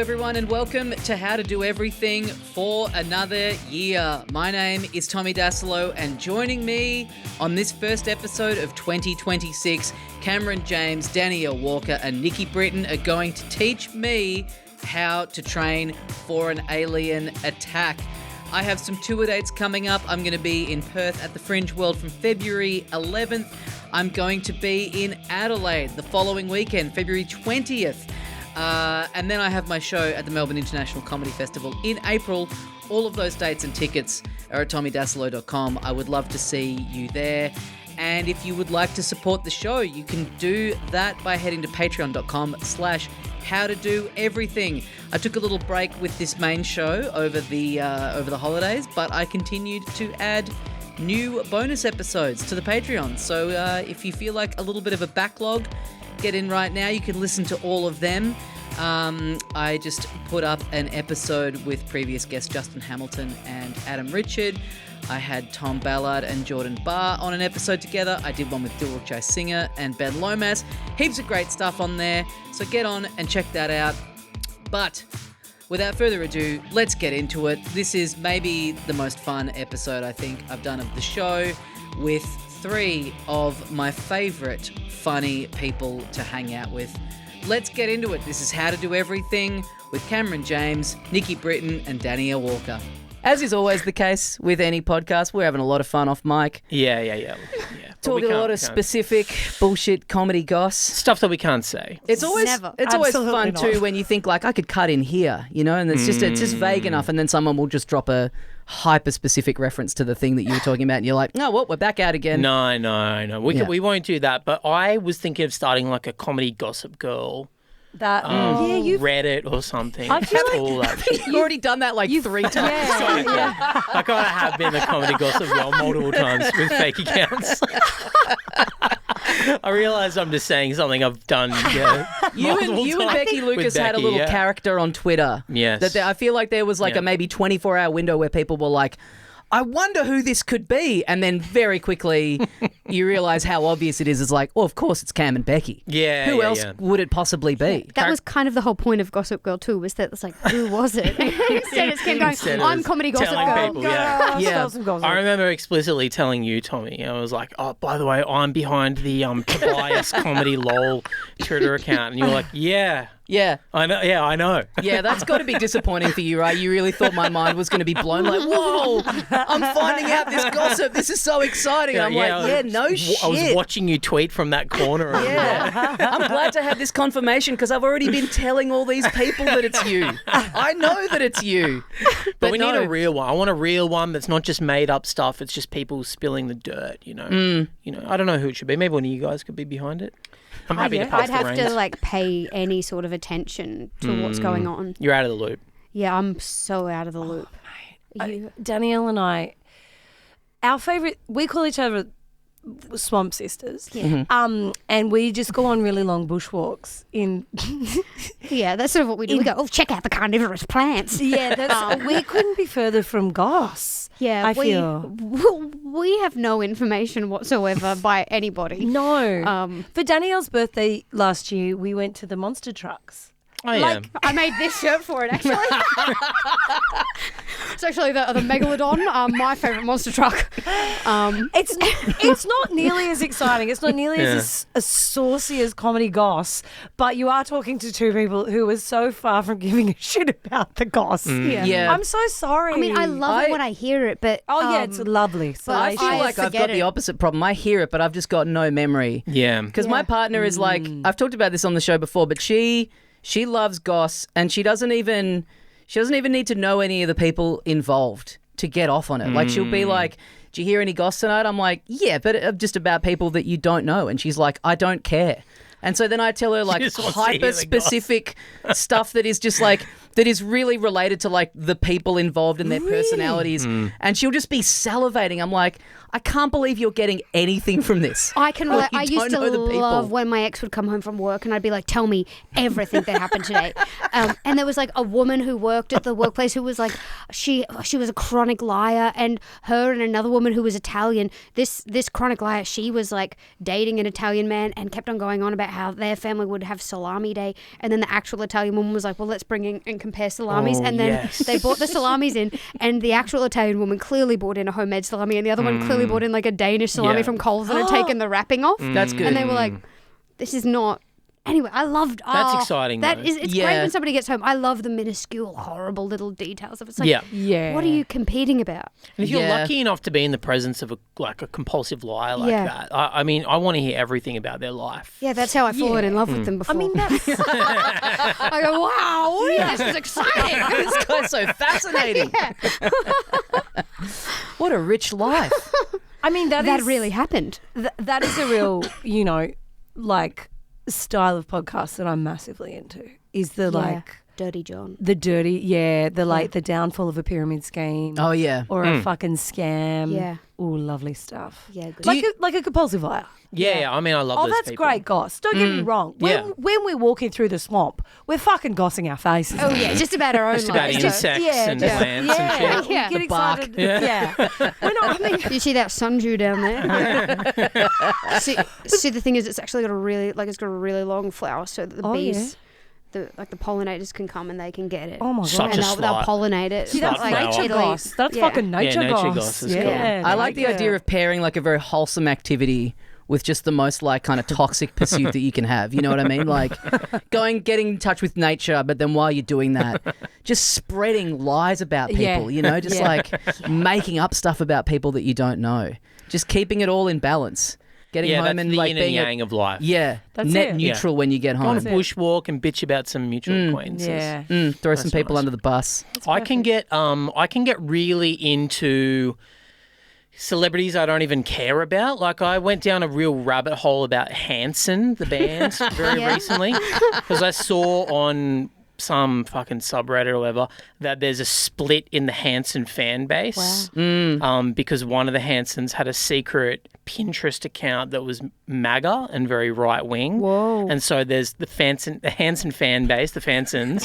everyone, and welcome to How to Do Everything for another year. My name is Tommy Dassolo, and joining me on this first episode of 2026, Cameron James, Danielle Walker, and Nikki Britton are going to teach me how to train for an alien attack. I have some tour dates coming up. I'm going to be in Perth at the Fringe World from February 11th. I'm going to be in Adelaide the following weekend, February 20th. And then I have my show at the Melbourne International Comedy Festival in April. All of those dates and tickets are at tommydassolo.com. I would love to see you there. And if you would like to support the show, you can do that by heading to patreon.com/howtodoeverything. I took a little break with this main show over the holidays, but I continued to add new bonus episodes to the Patreon. So if you feel like a little bit of a backlog, get in right now. You can listen to all of them. I just put up an episode with previous guests Justin Hamilton and Adam Richard. I had Tom Ballard and Jordan Barr on an episode together. I did one with Dilruk Jai Singer and Ben Lomas. Heaps of great stuff on there. So get on and check that out. But without further ado, let's get into it. This is maybe the most fun episode I think I've done of the show, with three of my favourite funny people to hang out with. Let's get into it. This is How to Do Everything with Cameron James, Nikki Britton, and Danielle Walker. As is always the case with any podcast, we're having a lot of fun off mic. Yeah. Talking a lot of specific bullshit comedy goss. Stuff that we can't say. It's always fun not. too when you think like I could cut in here, you know, and it's just vague enough, and then someone will just drop a hyper specific reference to the thing that you were talking about, and you're like, no, what? We're back out again. No. We won't do that. But I was thinking of starting like a comedy Gossip Girl. Reddit or something. I feel all that shit. You've already done that like 3 times. I kind of have been a comedy Gossip Girl multiple times with fake accounts. I realise I'm just saying something I've done. You and Becky Lucas had a little character on Twitter. Yes. That I feel like there was like a maybe 24-hour window where people were like, I wonder who this could be. And then very quickly you realise how obvious it is. It's like, well, of course it's Cam and Becky. Yeah. Who else would it possibly be? That was kind of the whole point of Gossip Girl too, was that it's like, who was it? Instead it's Kim going, I'm comedy Gossip Girl. People, yeah. Some gossip. I remember explicitly telling you, Tommy, I was like, oh, by the way, I'm behind the Tobias Comedy LOL Twitter account. And you were like, yeah. I know. Yeah, I know. Yeah, that's got to be disappointing for you, right? You really thought my mind was going to be blown. Like, whoa, I'm finding out this gossip. This is so exciting. I'm shit. I was watching you tweet from that corner. Yeah. I'm glad to have this confirmation because I've already been telling all these people that it's you. I know that it's you. But we need a real one. I want a real one that's not just made up stuff. It's just people spilling the dirt, you know. You know, I don't know who it should be. Maybe one of you guys could be behind it. I'm happy to pass I'd have to like pay any sort of attention to what's going on. You're out of the loop. Yeah, I'm so out of the loop. Danielle and I, our favourite, we call each other swamp sisters. Yeah. And we just go on really long bushwalks in. Yeah, that's sort of what we do. We go, check out the carnivorous plants. Yeah, we couldn't be further from Goss. Yeah, I feel we have no information whatsoever by anybody. No. For Danielle's birthday last year, we went to the monster trucks. Oh, yeah. I made this shirt for it, actually. It's actually the Megalodon, my favourite monster truck. It's not nearly as exciting. It's not nearly as saucy as comedy goss, but you are talking to two people who are so far from giving a shit about the goss. Yeah. I'm so sorry. I mean, I love it when I hear it, but... it's lovely. So I feel like I've got the opposite problem. I hear it, but I've just got no memory. Yeah. Because my partner is like, I've talked about this on the show before, but she loves goss, and she doesn't even need to know any of the people involved to get off on it. Like, she'll be like, do you hear any goss tonight? I'm like, yeah, but just about people that you don't know. And she's like, I don't care. And so then I tell her like hyper specific stuff that is just like that is really related to like the people involved and their personalities, and she'll just be salivating. I'm like, I can't believe you're getting anything from this. I used to love when my ex would come home from work and I'd be like, tell me everything that happened today. And there was like a woman who worked at the workplace who was like, she was a chronic liar, and her and another woman who was Italian, this chronic liar, she was like dating an Italian man and kept on going on about how their family would have salami day, and then the actual Italian woman was like, well, let's bring in and compare salamis, and then they brought the salamis in, and the actual Italian woman clearly brought in a homemade salami, and the other one clearly brought in like a Danish salami from Coles and had taken the wrapping off. That's good. And they were like, this is not... Anyway, I loved... That's exciting, though. It's great when somebody gets home. I love the minuscule, horrible little details of it. It's like, what are you competing about? And if you're lucky enough to be in the presence of a compulsive liar like that, I mean, I want to hear everything about their life. Yeah, that's how I've fallen in love with them before. I mean, that's... I go, wow, this is exciting. This guy's so fascinating. What a rich life. I mean, that really happened. That is a real, like... style of podcast that I'm massively into is the like Dirty John. The downfall of a pyramid scheme. Oh yeah. Or a fucking scam. Yeah. Ooh, lovely stuff. Yeah, good. Like a compulsive liar. Yeah, I mean, I love those that's people. great goss. Don't get me wrong. When we're walking through the swamp, we're fucking gossing our faces. Oh yeah, just about our own just about lives. insects and plants and shit. Yeah. We get excited. Yeah. We're not, you see that sundew down there? see, the thing is, it's actually got a really long flower, so that the bees, the pollinators can come and they can get it. Oh my god! Such and a they'll pollinate it. See, that's nature goss. That's fucking nature goss. Is cool. I like the idea of pairing like a very wholesome activity with just the most like kind of toxic pursuit that you can have. You know what I mean? Like getting in touch with nature, but then while you're doing that, just spreading lies about people, just like making up stuff about people that you don't know. Just keeping it all in balance. Getting home that's and the like yin being and yang of life. Yeah. That's net it. neutral when you get home. Go on a bushwalk and bitch about some mutual acquaintances. Yeah. Throw some people under the bus. I can get really into celebrities I don't even care about. Like I went down a real rabbit hole about Hanson, the band, very recently, because I saw on some fucking subreddit or whatever that there's a split in the Hanson fan base. Wow. Because one of the Hansons had a secret Pinterest account that was MAGA and very right wing. Whoa. And so there's the Hanson fan base, the Fansons,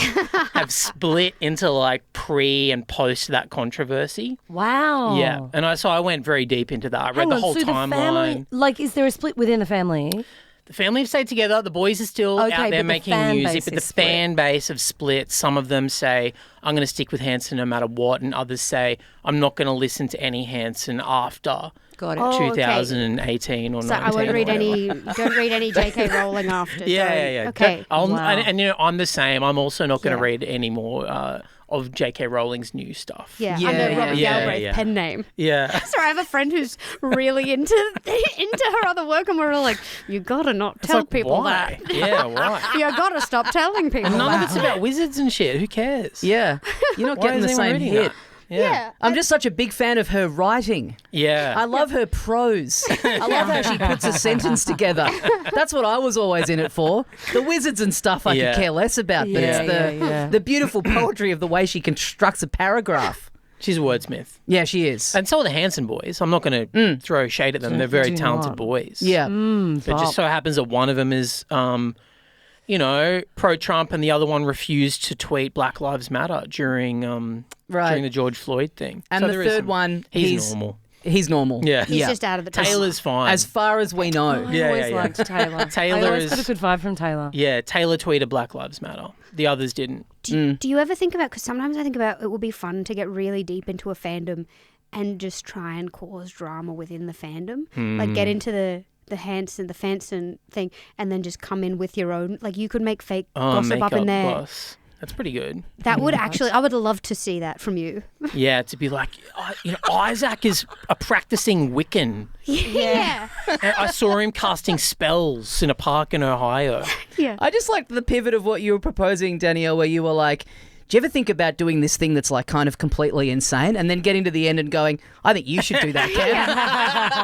have split into like pre and post that controversy. Wow. Yeah. And I went very deep into that. I read the whole timeline. Family, like, is there a split within the family? The family have stayed together. The boys are still out there making music, but the fan base have split. Some of them say, I'm going to stick with Hanson no matter what, and others say, I'm not going to listen to any Hanson after 2018 or 19. So I won't read don't read any J.K. Rowling after. Yeah. Okay. And I'm the same. I'm also not going to read any more of J.K. Rowling's new stuff. Under Robert Galbraith's pen name. Yeah. So I have a friend who's really into her other work, and we're all like, you gotta not tell people why? that. Yeah, why? You gotta stop telling people. And none that. of it's about wizards and shit. Who cares? Yeah. You're not getting the same hit. Yeah. I'm just such a big fan of her writing. Yeah. I love her prose. I love how she puts a sentence together. That's what I was always in it for. The wizards and stuff I could care less about, but it's the beautiful poetry of the way she constructs a paragraph. She's a wordsmith. Yeah, she is. And so are the Hanson boys. I'm not going to throw shade at them. They're very talented boys. Yeah. But it just so happens that one of them is... pro-Trump, and the other one refused to tweet Black Lives Matter during the George Floyd thing. And the third one, he's normal. He's normal. Yeah. He's just out of the Taylor's fine. As far as we know. I always liked Taylor. I always got a good vibe from Taylor. Yeah, Taylor tweeted Black Lives Matter. The others didn't. Do you ever think about, because sometimes I think about it would be fun to get really deep into a fandom and just try and cause drama within the fandom. Like get into the Hanson thing, and then just come in with your own. Like you could make fake gossip up in there. Goss. That's pretty good. That would actually, I would love to see that from you. Yeah, to be like, Isaac is a practicing Wiccan. Yeah. I saw him casting spells in a park in Ohio. Yeah. I just liked the pivot of what you were proposing, Danielle, where you were like, do you ever think about doing this thing that's like kind of completely insane and then getting to the end and going, I think you should do that, Cam?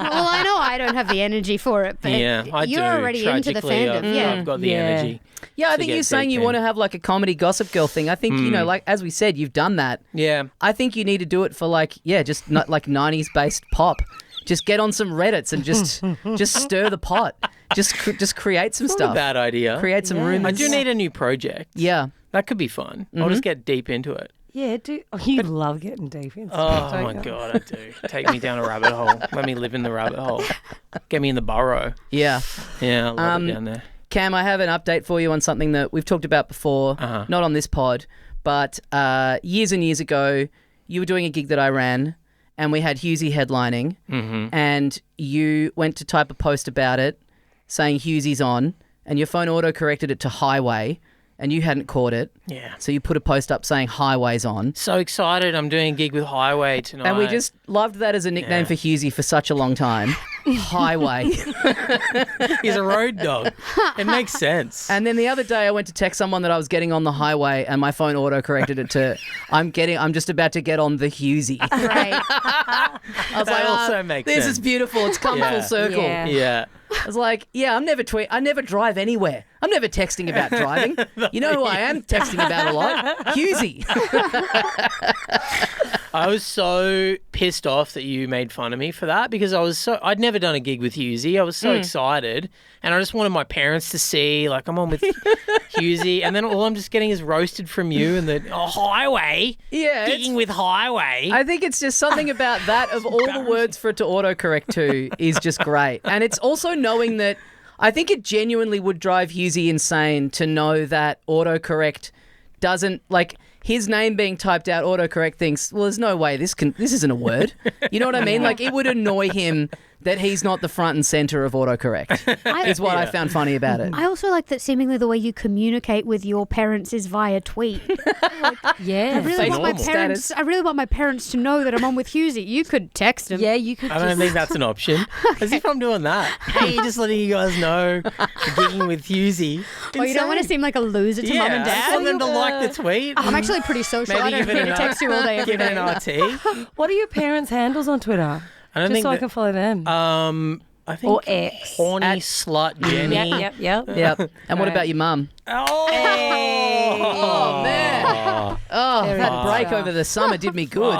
Well, I know I don't have the energy for it, but I you're do. already into the fandom. I've got the energy. Yeah, I to think get you're saying deep you in. want to have like a comedy Gossip Girl thing. I think, you know, like as we said, you've done that. Yeah. I think you need to do it for like, just not like 90s based pop. Just get on some Reddits and just stir the pot. Just create some Not stuff. a bad idea. Create some rumors. I do need a new project. Yeah. That could be fun. I'll just get deep into it. Yeah, you love getting deep into Oh don't my you? God, I do. Take me down a rabbit hole. Let me live in the rabbit hole. Get me in the burrow. Yeah. Yeah, I love it down there. Cam, I have an update for you on something that we've talked about before, not on this pod, but years and years ago, you were doing a gig that I ran, and we had Hughesy headlining, and you went to type a post about it, saying Hughesy's on, and your phone auto-corrected it to Highway, and you hadn't caught it. Yeah. So you put a post up saying Highway's on. So excited. I'm doing a gig with Highway tonight. And we just loved that as a nickname for Hughesy for such a long time. Highway. He's a road dog. It makes sense. And then the other day I went to text someone that I was getting on the highway and my phone auto-corrected it to, I'm just about to get on the Hughesy. Right. I was That like, also makes this sense. is beautiful. It's come full circle. Yeah. Yeah. I was like, I never drive anywhere. I'm never texting about driving. You know who I am texting about a lot? Hughesy. I was so pissed off that you made fun of me for that because I'd never done a gig with Hughesy. I was so excited and I just wanted my parents to see, like, I'm on with Hughesy, and then all I'm just getting is roasted from you and the Highway. Yeah, Gigging with Highway. I think it's just something about that of all the words for it to autocorrect to is just great. And it's also knowing that I think it genuinely would drive Hughesy insane to know that autocorrect doesn't, like, his name being typed out, autocorrect thinks, well, there's no way this isn't a word. You know what I mean? Like, it would annoy him that he's not the front and center of autocorrect is what I found funny about it. I also like that seemingly the way you communicate with your parents is via tweet. Yeah. I really want my parents to know that I'm on with Hughesy. You could text them. Yeah, you could I don't think that's an option. As if I'm doing that. Hey, just letting you guys know, gigging with Hughesy. Oh, you don't want to seem like a loser to mum and dad. I want them to like the tweet. I'm actually pretty social. Maybe I don't give it need to text you all day every give it day. an RT. What are your parents' handles on Twitter? I don't Just think so I that- can follow them. I think Or X. Horny Slut Jenny. Yep. Yep. And what about your mum? Oh, Oh, man. Oh, Very that good break stuff. over the summer did me good.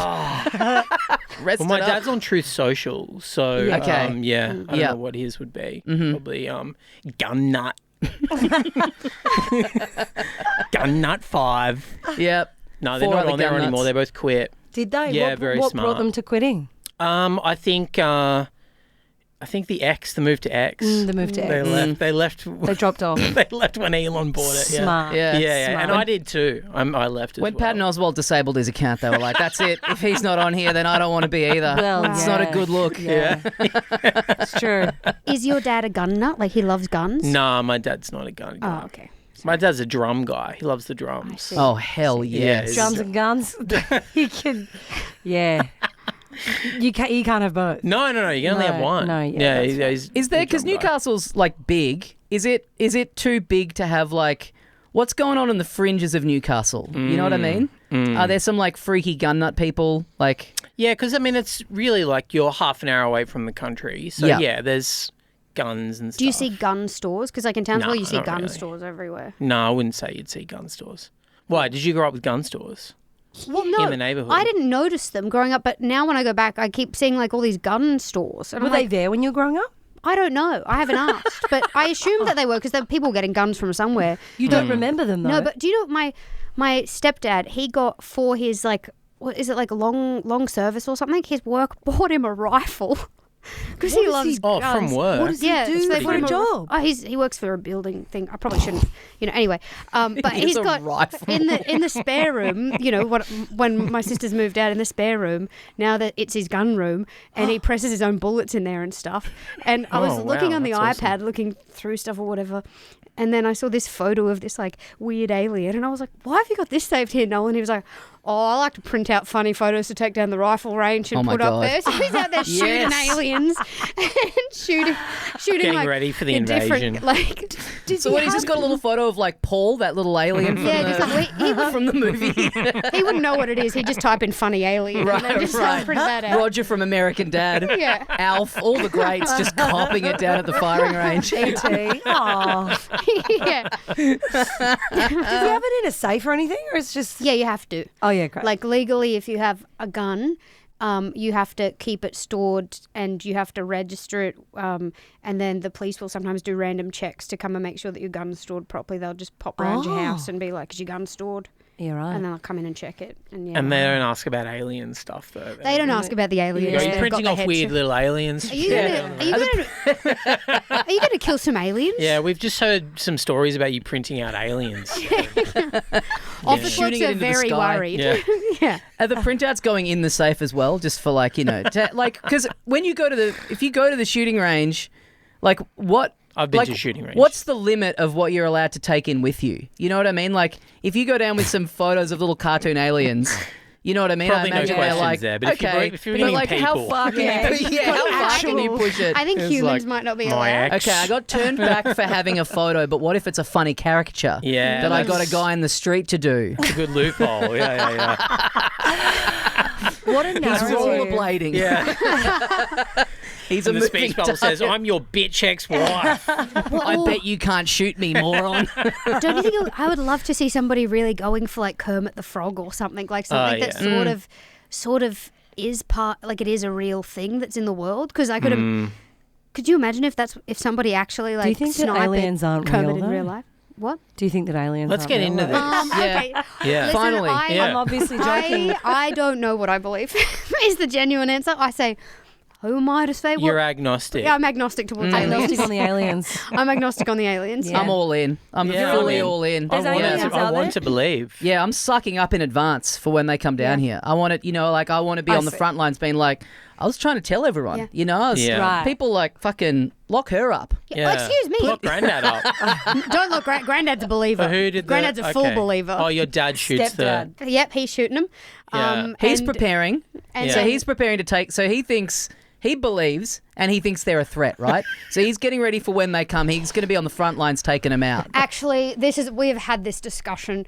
Rest Well, my it up. dad's on Truth Social, so Yeah. Okay. I don't Yeah. know what his would be. Probably Gun Nut. Gun Nut 5. Yep. No, they're 4 not other on there gun anymore. nuts. They both quit. Did they? Yeah, what, very what smart. brought them to quitting? I think the move to X. The move to They X. left. They left. They dropped off. They left when Elon bought it. Yeah. Smart. Yeah. Yeah, Smart. and I did too. I left as When well. Patton Oswalt disabled his account, they were like, that's it. If he's not on here, then I don't want to be either. Well, it's not a yeah. good look. Yeah. It's true. Is your dad a gun nut? Like he loves guns? Nah, my dad's not a gun guy. Oh, okay. My dad's a drum guy. He loves the drums. see. Oh, hell yes. Yeah, Drums and guns. You can. Yeah. You can't have both. No. You can only No, have one. no, yeah, that's he's Is there, a because drum guy. Newcastle's like big, is it too big to have like, what's going on in the fringes of Newcastle? You know what I mean? Are there some like freaky gun nut people? Like, Yeah, because I mean, it's really like you're half an hour away from the country. So Yeah. yeah, there's guns and stuff. Do you see gun stores? Because like in Townsville, No, you see not gun really. stores everywhere. No, I wouldn't say you'd see gun stores. Why? Did you grow up with gun stores? Well, no, In the neighbourhood. I didn't notice them growing up, but now when I go back, I keep seeing like all these gun stores. And Were I'm they like, there when you were growing up? I don't know. I haven't asked, but I assumed that they were because there were people getting guns from somewhere. You don't remember them though. No, but do you know my stepdad? He got for his like what is it like long service or something? His work bought him a rifle because he does loves he- Oh, guns. from work. What does he do so they for bought a him job? Oh, he works for a building thing. I probably shouldn't, Anyway, but He has he's a got rifle. in the spare room. When my sisters moved out in the spare room, now that it's his gun room, and he presses his own bullets in there and stuff. And I was Oh, looking wow, on the that's iPad, awesome. looking through stuff or whatever. And then I saw this photo of this like weird alien, and I was like, "Why have you got this saved here, Noel?" And he was like, I like to print out funny photos to take down the rifle range and put up there. So he's out there shooting aliens and shooting Getting ready for the invasion. So what, he's just got a little photo of like Paul, that little alien from the movie. He wouldn't know what it is. He'd just type in funny alien and then just print that out. Roger from American Dad. Yeah. Alf, all the greats just copying it down at the firing range. E.T. Oh. Yeah. Do you have it in a safe or anything, or it's just? Yeah, you have to. Oh yeah, great. Like legally, if you have a gun, you have to keep it stored and you have to register it. And then the police will sometimes do random checks to come and make sure that your gun's stored properly. They'll just pop around your house and be like, "Is your gun stored?" Yeah, right. And then I'll come in and check it. And they don't ask about alien stuff though. They don't ask about the aliens. Are you They've printing got off the weird headshot. little aliens? Are you gonna kill some aliens? Yeah, we've just heard some stories about you printing out aliens. Office Shooting works it are into the very sky. worried. Yeah. Yeah. Are the printouts going in the safe as well, just for like, because when you go to if you go to the shooting range, like what? I've been to shooting range. What's the limit of what you're allowed to take in with you? You know what I mean? Like if you go down with some photos of little cartoon aliens. You know what I mean? Probably I imagine no they're questions like, there, but okay, if you're but bringing like how people- far can you, how far can you push it? I think It's humans like might not be my allowed. ex. Okay, I got turned back for having a photo, but what if it's a funny caricature? Yeah, that I got a that's- guy in the street to do. It's a good loophole. Yeah. What a He's narrative. rollerblading. Yeah. He's And a the moving speech bubble says, target. "I'm your bitch ex-wife." I bet you can't shoot me, moron. Don't you think I would love to see somebody really going for like Kermit the Frog or something that yeah. sort of is part, like it is a real thing that's in the world? Because I could could you imagine if somebody actually like Do you think that snipe aliens at aren't Kermit real, in real though? life? What? Do you think that aliens? Let's aren't get real, into though? this. Okay. Yeah. Listen, Finally. I'm obviously joking. I don't know what I believe is the genuine answer. I say, who am I to say what? You're agnostic. Yeah, I'm agnostic towards aliens. Agnostic on the aliens. I'm agnostic on the aliens. Yeah. I'm all in. I'm Yeah, fully I mean- all in. There's aliens I out want there? to believe. Yeah, I'm sucking up in advance for when they come down here. I want it, I want to be I on the see. front lines being like, I was trying to tell everyone, Yeah. Yeah. Right. people like fucking lock her up. Yeah. Excuse me. Look Granddad up. Don't look. Granddad's a believer. But who did Granddad's a full believer. Oh, your dad shoots Stepdad. Yep, he's shooting him. Yeah. He's and- preparing. and So then- he's preparing to take, so he believes and he thinks they're a threat, right? So he's getting ready for when they come. He's going to be on the front lines taking them out. Actually, we have had this discussion.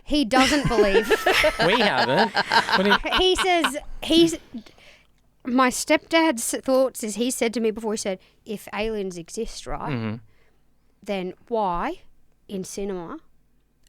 He doesn't believe. We haven't. He says my stepdad's thoughts is he said to me before, he said, if aliens exist, right, then why in cinema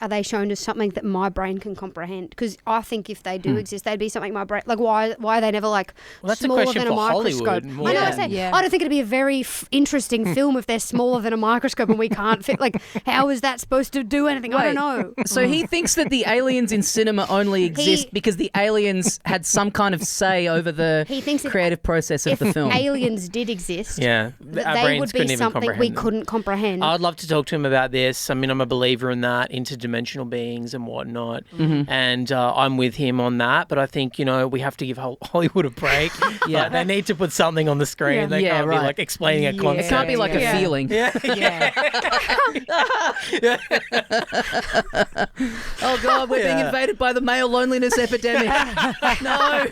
are they shown as something that my brain can comprehend? Because I think if they do exist, they'd be something my brain, like why are they never like that's a smaller question than a for microscope? Hollywood more I know. I than- say Yeah. I don't think it'd be a very interesting film if they're smaller than a microscope and we can't fit. Like, how is that supposed to do anything? I don't know. So he thinks that the aliens in cinema only exist because the aliens had some kind of say over the He thinks if- creative process of If the film. aliens did exist, Yeah. that Our they brains would couldn't be even something comprehend we them. couldn't comprehend. I'd love to talk to him about this. I mean, I'm a believer in that, interdimensional beings and whatnot. And I'm with him on that. But I think, we have to give Hollywood a break. Yeah. Like, they need to put something on the screen. Yeah. They Yeah, can't right. be like explaining a Yeah. concept. It can't be like Yeah. a feeling. Yeah. Oh God, we're being Yeah. invaded by the male loneliness epidemic. No,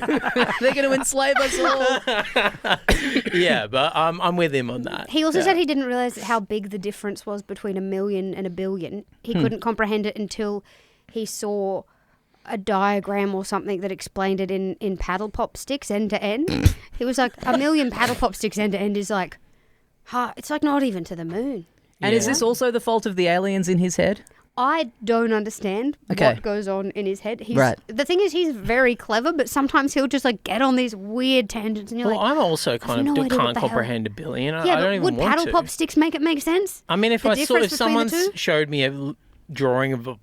they're going to enslave us all. Yeah, but I'm with him on that. He also said he didn't realize how big the difference was between a million and a billion. He couldn't comprehend it until he saw a diagram or something that explained it in paddle pop sticks end to end. He was like, a million paddle pop sticks end to end is like, it's like not even to the moon. And is this also the fault of the aliens in his head? I don't understand Okay. what goes on in his head. Right. The thing is, he's very clever, but sometimes he'll just like get on these weird tangents, and you're Well, like, I'm also kind no of idea what can't the hell- comprehend a billion. yeah, I don't but even would want paddle to. pop sticks make it make sense? I mean, if The I saw difference if between the someone two? showed me a drawing of a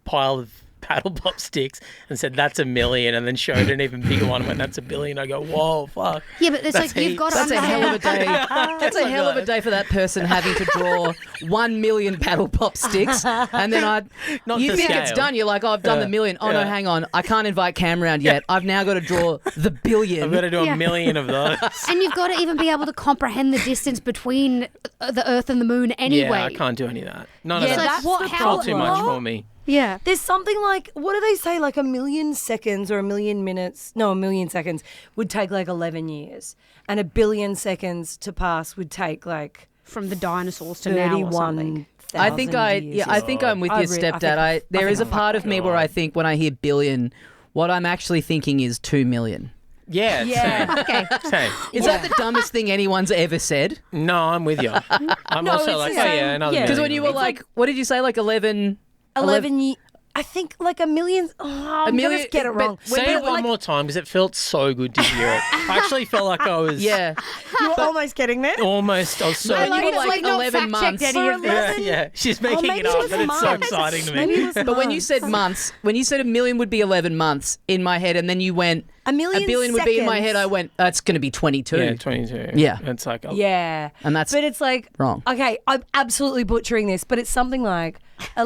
pile of paddle pop sticks and said that's a million, and then showed an even bigger one and went that's a billion, I go, whoa, fuck. Yeah, but it's That's like you've got to That's a hell of a day. That's a my hell of a God. day for that person having to draw 1 million paddle pop sticks, and then Not you the think scale. it's done. You're like, oh, I've done Yeah. the million. Oh no, Yeah. hang on, I can't invite Cam around yet. I've now got to draw the billion. I've got to do Yeah. a million of those. And you've got to even be able to comprehend the distance between the Earth and the Moon anyway. Yeah, I can't do any of that. None Yeah, of that. that's What- the how- It's all too much problem. for me. Yeah. There's something like, what do they say, like a million seconds or a million minutes? No, a million seconds would take like 11 years. And a billion seconds to pass would take like From the dinosaurs to now or something. 31,000 I think I think I'm with your stepdad. There is a part of me where I think when I hear billion, what I'm actually thinking is 2 million. Yeah. Yeah. Okay. Same. Is that the dumbest thing anyone's ever said? No, I'm with you. I'm No, also it's like, the oh same. yeah, another Yeah. Because million. when you were like, what did you say? Like 11 11 I think like a million. Oh, I'm million- going to get it but wrong. Say it one more time because it felt so good to hear it. I actually felt like I was Yeah. You were almost getting there. almost. I was so. When you were it's like not 11 months. fact-checked any of For this. 11 yeah. She's Oh, making maybe it it up, was but it's so months. exciting to me. Maybe it was But when you said months, when you said a million would be 11 months in my head, and then you went a million would be in my seconds. head, I went, it's going to be 22. Yeah, 22. Yeah. It's like, Yeah. And that's But it's like wrong. Okay, I'm absolutely butchering this, but it's something like a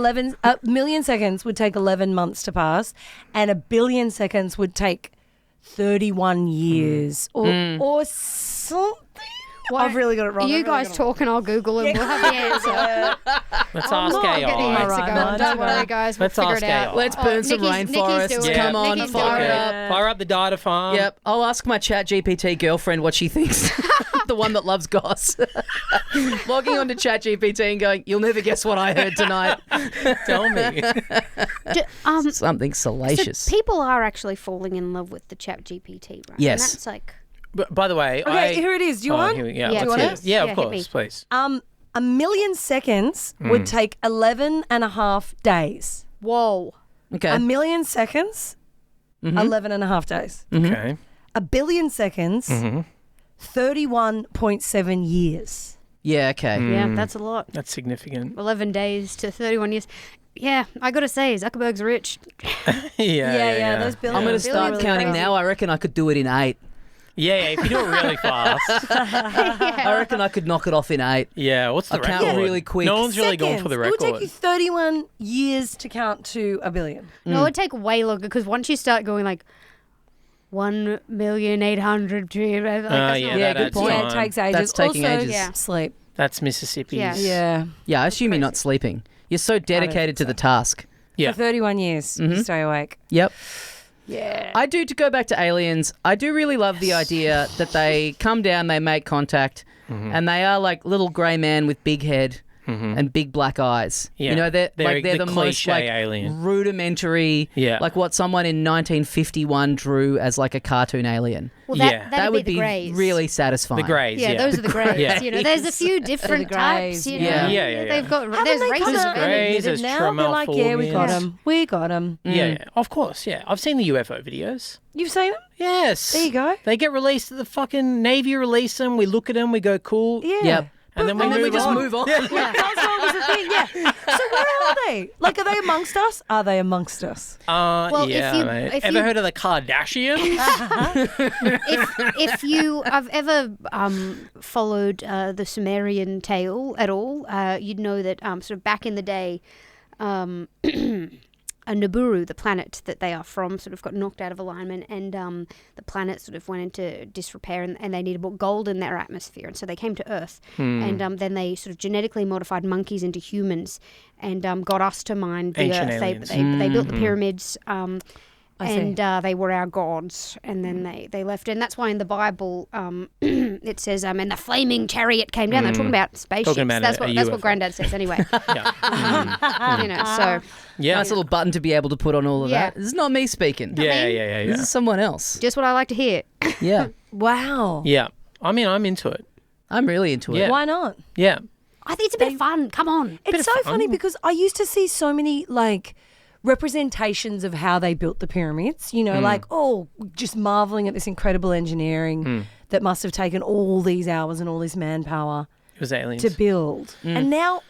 million seconds would take 11 months to pass, and a billion seconds would take 31 years or something. Why- I've really got it wrong. You I've really guys got it talk and I'll Google and we'll have the answer. let's I'm ask not AI. getting Getting my months right ago. mind. Don't worry, guys. We'll Let's figure ask it out. AI. Let's burn some Nikki's rainforests. doing it. Come on, Nikki's fire doing it it. up. Fire up the data farm. Yep, I'll ask my Chat GPT girlfriend what she thinks. The one that loves goss. Logging onto Chat GPT and going, you'll never guess what I heard tonight. Tell me. Something salacious. So people are actually falling in love with the Chat GPT, right? Yes. And that's like, But, by the way, Okay, here it is. Do you want? Yeah, Yeah, let's do you want hear it? it. Yeah, Yeah, of hit course, me. please. A million seconds would take 11 and a half days. whoa. Okay. A million seconds, 11 and a half days. Okay. A billion seconds, 31.7 years. Yeah, okay. Yeah, that's a lot. That's significant. 11 days to 31 years. Yeah, I got to say, Zuckerberg's rich. Yeah, those billions. I'm going to start really counting crazy. now. I reckon I could do it in 8. Yeah, if you do it really fast. I reckon I could knock it off in 8. Yeah, what's the I count record? really quick. No one's really gone for the It would record. take you 31 years to count to a billion. No, it would take way longer because once you start going like 1,800,000, like, that's yeah, not- Yeah, that good adds point. Yeah, time. it takes ages. That's taking also, ages. Yeah. sleep. That's Mississippi's. Yeah. Yeah. Yeah, I assume you're not sleeping. You're so dedicated to the task. Yeah. For 31 years, you stay awake. Yep. Yeah. I do, to go back to aliens, I do really love the idea that they come down, they make contact, and they are like little grey man with big head and big black eyes. Yeah. You know, they're the most cliche like alien. rudimentary, Yeah. like what someone in 1951 drew as like a cartoon alien. Well, Yeah. that'd would be be the greys. really satisfying. The greys, Yeah, those are the greys. Yeah. You know, there's a few different greys, types. You know, yeah. Yeah. they've got Haven't there's they races kind of of Greys, admitted there's now? They're like, yeah, we got Tremalformians. them. We got them. Yeah, of course, yeah. I've seen the UFO videos. You've seen them? Yes. There you go. They get released, the fucking Navy release them, we look at them, we go, cool. Yeah. Yep. And then we And then we move just on. move on. That's what was the thing, yeah. So where are they? Like, are they amongst us? Are they amongst us? Well, yeah, if you- mate. if Ever you- heard of the Kardashians? if you have ever followed the Sumerian tale at all, you'd know that sort of back in the day, Nibiru, the planet that they are from, sort of got knocked out of alignment, and the planet sort of went into disrepair, and they needed more gold in their atmosphere, and so they came to Earth, and then they sort of genetically modified monkeys into humans, and got us to mine the Ancient Earth. aliens. They built the pyramids. I see. And they were our gods, and then they left. And that's why in the Bible it says, and the flaming chariot came down. They're talking about spaceships. Talking about that's a what UFO. Granddad says anyway. yeah. You know, so Yeah. Nice little button to be able to put on all of Yeah. that. This is not me speaking. Yeah. This is someone else. just what I like to hear. Yeah. Wow. Yeah. I mean, I'm into it. I'm really into it. Yeah. Why not? Yeah. I think it's a bit of fun. Come on. It's so funny because I used to see so many like representations of how they built the pyramids, you know, like, just marveling at this incredible engineering that must have taken all these hours and all this manpower It was aliens. to build. And now,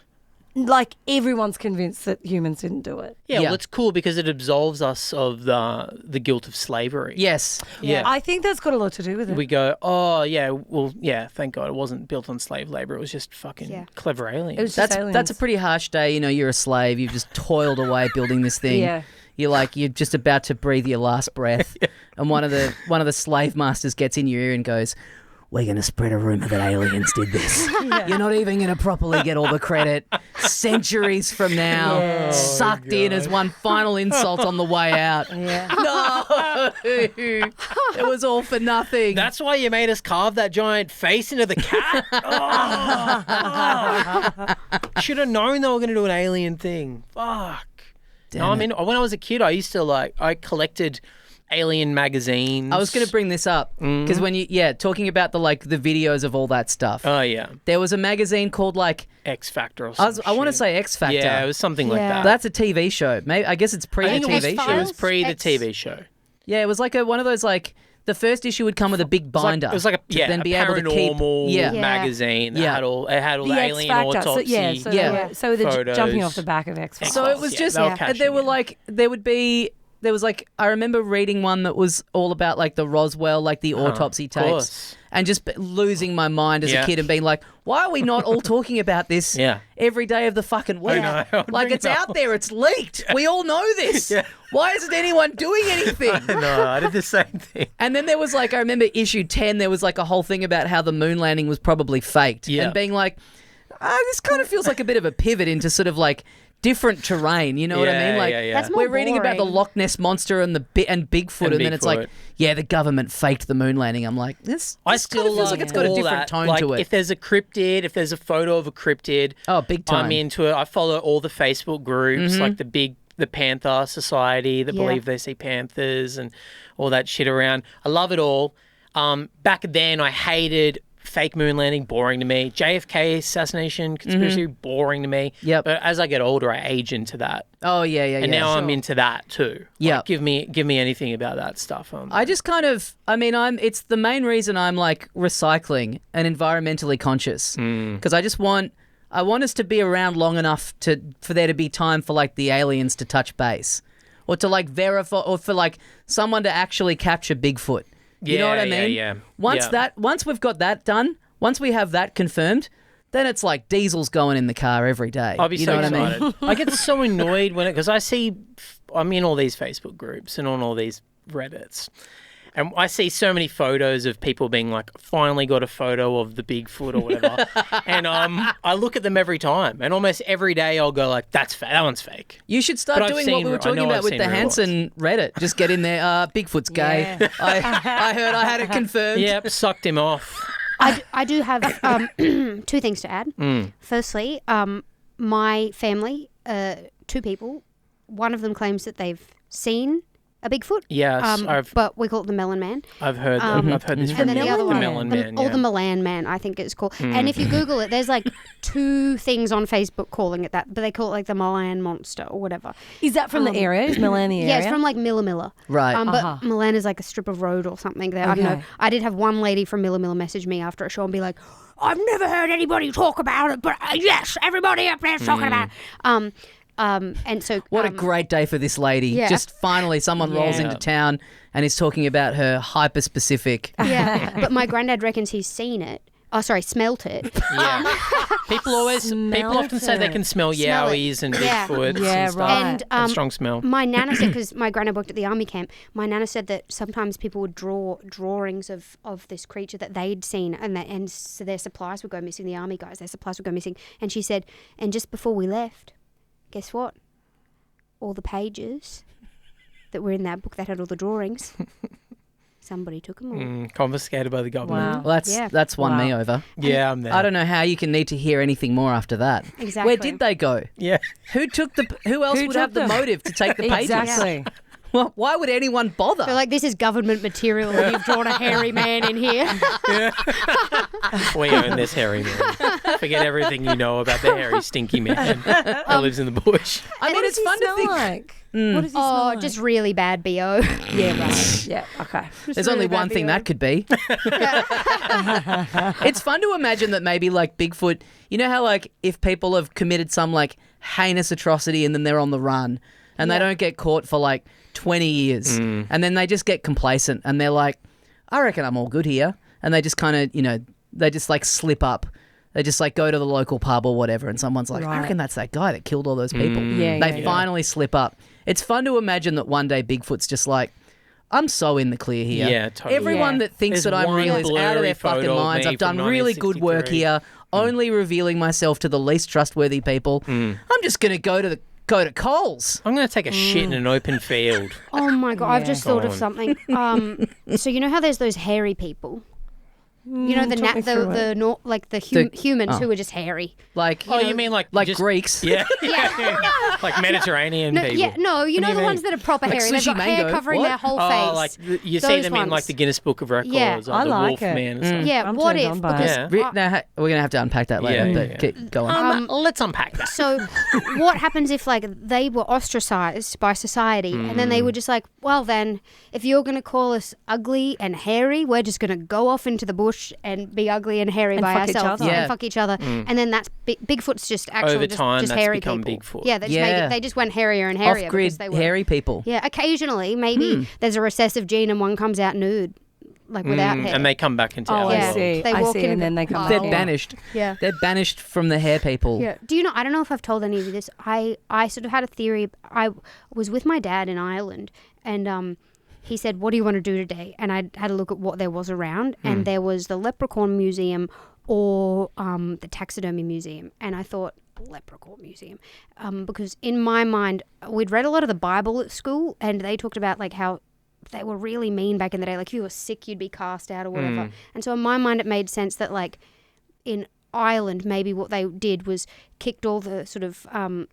like, everyone's convinced that humans didn't do it. Yeah, Yeah. well, it's cool because it absolves us of the guilt of slavery. Yes. Yeah. I think that's got a lot to do with it. We go, oh, yeah, well, yeah, thank God it wasn't built on slave labor. It was just fucking Yeah. clever aliens. It was just That's aliens. a pretty harsh day. You know, you're a slave. You've just toiled away building this thing. Yeah. You're just about to breathe your last breath, and one of the slave masters gets in your ear and goes, we're going to spread a rumour that aliens did this. You're not even going to properly get all the credit. Centuries from now, sucked in as one final insult on the way out. Yeah. No, it was all for nothing. That's why you made us carve that giant face into the cat. Should have known they were going to do an alien thing. Fuck. Damn No, I it. mean, when I was a kid, I used to I collected alien magazines. I was going to bring this up because when talking about the videos of all that stuff. Oh yeah, There was a magazine called X Factor. Or I want to say X Factor. Yeah, it was something like that. That's a TV show. Maybe I guess it's pre I the think TV it show. was pre the TV show. Yeah, it was like one of those the first issue would come with a big binder. It was like to then be able to keep paranormal magazine. That had all the alien autopsy. So the photos. jumping off the back of X Factor. So it was just, and there were there was I remember reading one that was all about the Roswell, the autopsy tapes, course. and just losing my mind as a kid and being like, why are we not all talking about this every day of the fucking week? I know. It's out there, it's leaked. We all know this. Why isn't anyone doing anything? No, I did the same thing. And then there was I remember issue 10, there was a whole thing about how the moon landing was probably faked. And being this kind of feels like a bit of a pivot into sort of different terrain, you know what I mean? That's more we're reading about the boring. Loch Ness monster and Bigfoot, and then it's the government faked the moon landing. I'm like, this I kind still of feels like it's got a all different that. tone to it. If there's a cryptid, if there's a photo of a cryptid, big time. I'm into it. I follow all the Facebook groups, the Panther Society that believe they see panthers and all that shit around. I love it all. Back then, I hated fake moon landing, boring to me. JFK assassination conspiracy, boring to me. Yep. But as I get older, I age into that. Oh yeah. And now I'm into that too. Yeah. Give me anything about that stuff. I just kind of, it's the main reason I'm recycling and environmentally conscious because I want us to be around long enough for there to be time for the aliens to touch base or to verify or for someone to actually capture Bigfoot. You know what I mean? Yeah. Once we've got that done, once we have that confirmed, then it's diesel's going in the car every day. I'll be you so know excited. What I mean? I get so annoyed because I'm in all these Facebook groups and on all these Reddits. And I see so many photos of people being finally got a photo of the Bigfoot or whatever. And I look at them every time. And almost every day I'll go that's fake. That one's fake. You should start doing what we were talking about with the Hanson Reddit. Just get in there. Bigfoot's gay. Yeah. I heard I had it confirmed. Yep, sucked him off. I do have 2 things to add. Firstly, my family, 2 people, one of them claims that they've seen a Bigfoot. Yes, but we call it the Melon Man. I've heard this And from then the other one, Melon Man. or the Milan Man, I think it's called. And if you Google it, there's 2 things on Facebook calling it that, but they call it the Milan Monster or whatever. Is that from the area? Is Milan the area? Yeah, it's from Milla. Right. But Milan is a strip of road or something there. I don't know. I did have one lady from Milla message me after a show and be like, I've never heard anybody talk about it, but yes, everybody up there's talking about it. And so what a great day for this lady. Yeah. Just finally someone rolls into town and is talking about her hyper-specific. Yeah, but my granddad reckons he's seen it. Oh, sorry, smelt it. Yeah. People often say they can smell yowies and Bigfoots and stuff. right. And strong smell. my nana said, because my granddad worked at the army camp, my nana said that sometimes people would draw drawings of this creature that they'd seen, and so their supplies would go missing. The army guys, their supplies would go missing. And she said, and just before we left, guess what? All the pages that were in that book that had all the drawings, somebody took them all. Confiscated by the government. Wow. Well, that's won me over. Yeah, I'm there. I don't know how you can need to hear anything more after that. Exactly. Where did they go? Yeah. Who else would took have the them? motive to take the pages? Exactly. Well, why would anyone bother? They're this is government material and you've drawn a hairy man in here. We own this hairy man. Forget everything you know about the hairy, stinky man that lives in the bush. I mean, it's fun to think. Like? What does he smell like? Just really bad BO. Yeah, right. Yeah, okay. There's only one thing that could be. It's fun to imagine that maybe Bigfoot, you know how if people have committed some heinous atrocity and then they're on the run and they don't get caught for 20 years and then they just get complacent and they're I reckon I'm all good here. And they just kind of, they just slip up. They just go to the local pub or whatever and someone's I reckon that's that guy that killed all those people. Yeah, They finally slip up. It's fun to imagine that one day Bigfoot's just I'm so in the clear here. Yeah, totally. Everyone that thinks There's that I'm one real is out of their blurry fucking photo of minds. me I've done from really good work 1963. here, only revealing myself to the least trustworthy people. I'm just going to go to Coles. I'm going to take a shit in an open field. Oh my God, I've just thought Go of on. something. So you know how there's those hairy people? You know talk me through it. humans who are just hairy. Like, Oh, you mean like just, Greeks? Yeah, like Mediterranean No, people. yeah, no, you What know do the you ones mean? that are proper Like hairy. They've got sushi hair mango. covering What? their whole Oh, face. like you see Those them in like ones. the Guinness Book of Records, Yeah. like I the like Wolf it. Man and stuff. Yeah, I'm what turned if? on by Because it. We're going to have to unpack that later, Yeah, but yeah. keep going. Let's unpack that. So what happens if like they were ostracized by society and then they were just like, well then, if you're going to call us ugly and hairy, we're just going to go off into the bush and be ugly and hairy And by fuck each ourselves other. Yeah. and fuck each other. And then that's Bigfoot's just actually Over time, just that's hairy become people. Bigfoot. Yeah, they just Yeah. they just went hairier and hairier Off-grid because they were hairy people. Yeah, occasionally maybe there's a recessive gene and one comes out nude, like without hair. And they come back into Oh, our I Yeah. world. see. They I walk see, in and then and- they come They're back. banished. Yeah. They're banished from the hair people. Yeah. Do you know? I don't know if I've told any of you this. I sort of had a theory. I was with my dad in Ireland, and he said, "What do you want to do today?" And I had a look at what there was around, and there was the Leprechaun Museum or the Taxidermy Museum, and I thought Leprechaun Museum, because in my mind we'd read a lot of the Bible at school, and they talked about like how they were really mean back in the day. Like if you were sick, you'd be cast out or whatever. And so in my mind, it made sense that like in Ireland, maybe what they did was kicked all the sort of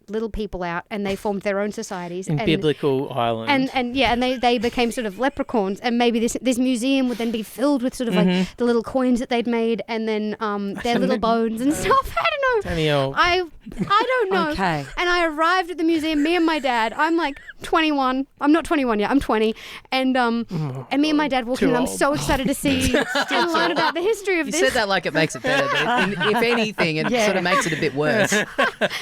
little people out, and they formed their own societies. In biblical Ireland. And they became sort of leprechauns, and maybe this museum would then be filled with sort of like the little coins that they'd made, and then their little bones and stuff. I don't know. Danielle. I don't know. Okay. And I arrived at the museum, me and my dad. I'm like 21. I'm not 21 yet. I'm 20. And me and my dad walk in, and I'm old. so excited to see and learn about the history of You this. said that like it makes it better, but if anything, it sort of makes it a bit worse.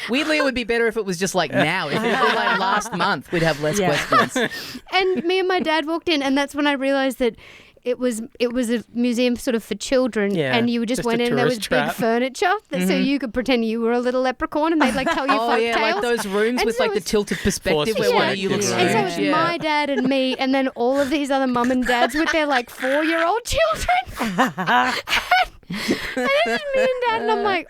Weirdly, it would be better if it was just like now. If it was like last month, we'd have less Yeah. questions. And me and my dad walked in, and that's when I realised that it was a museum sort of for children, Yeah, and you just just went a in and there was tourist big trap. furniture so you could pretend you were a little leprechaun, and they'd like tell you Oh folk yeah, tales. like those rooms And with so like the it's- tilted perspective where one of you looks perspective, And huge. so it's my dad and me, and then all of these other mum and dads with their like 4-year-old children. And it's just me and dad, and I'm like,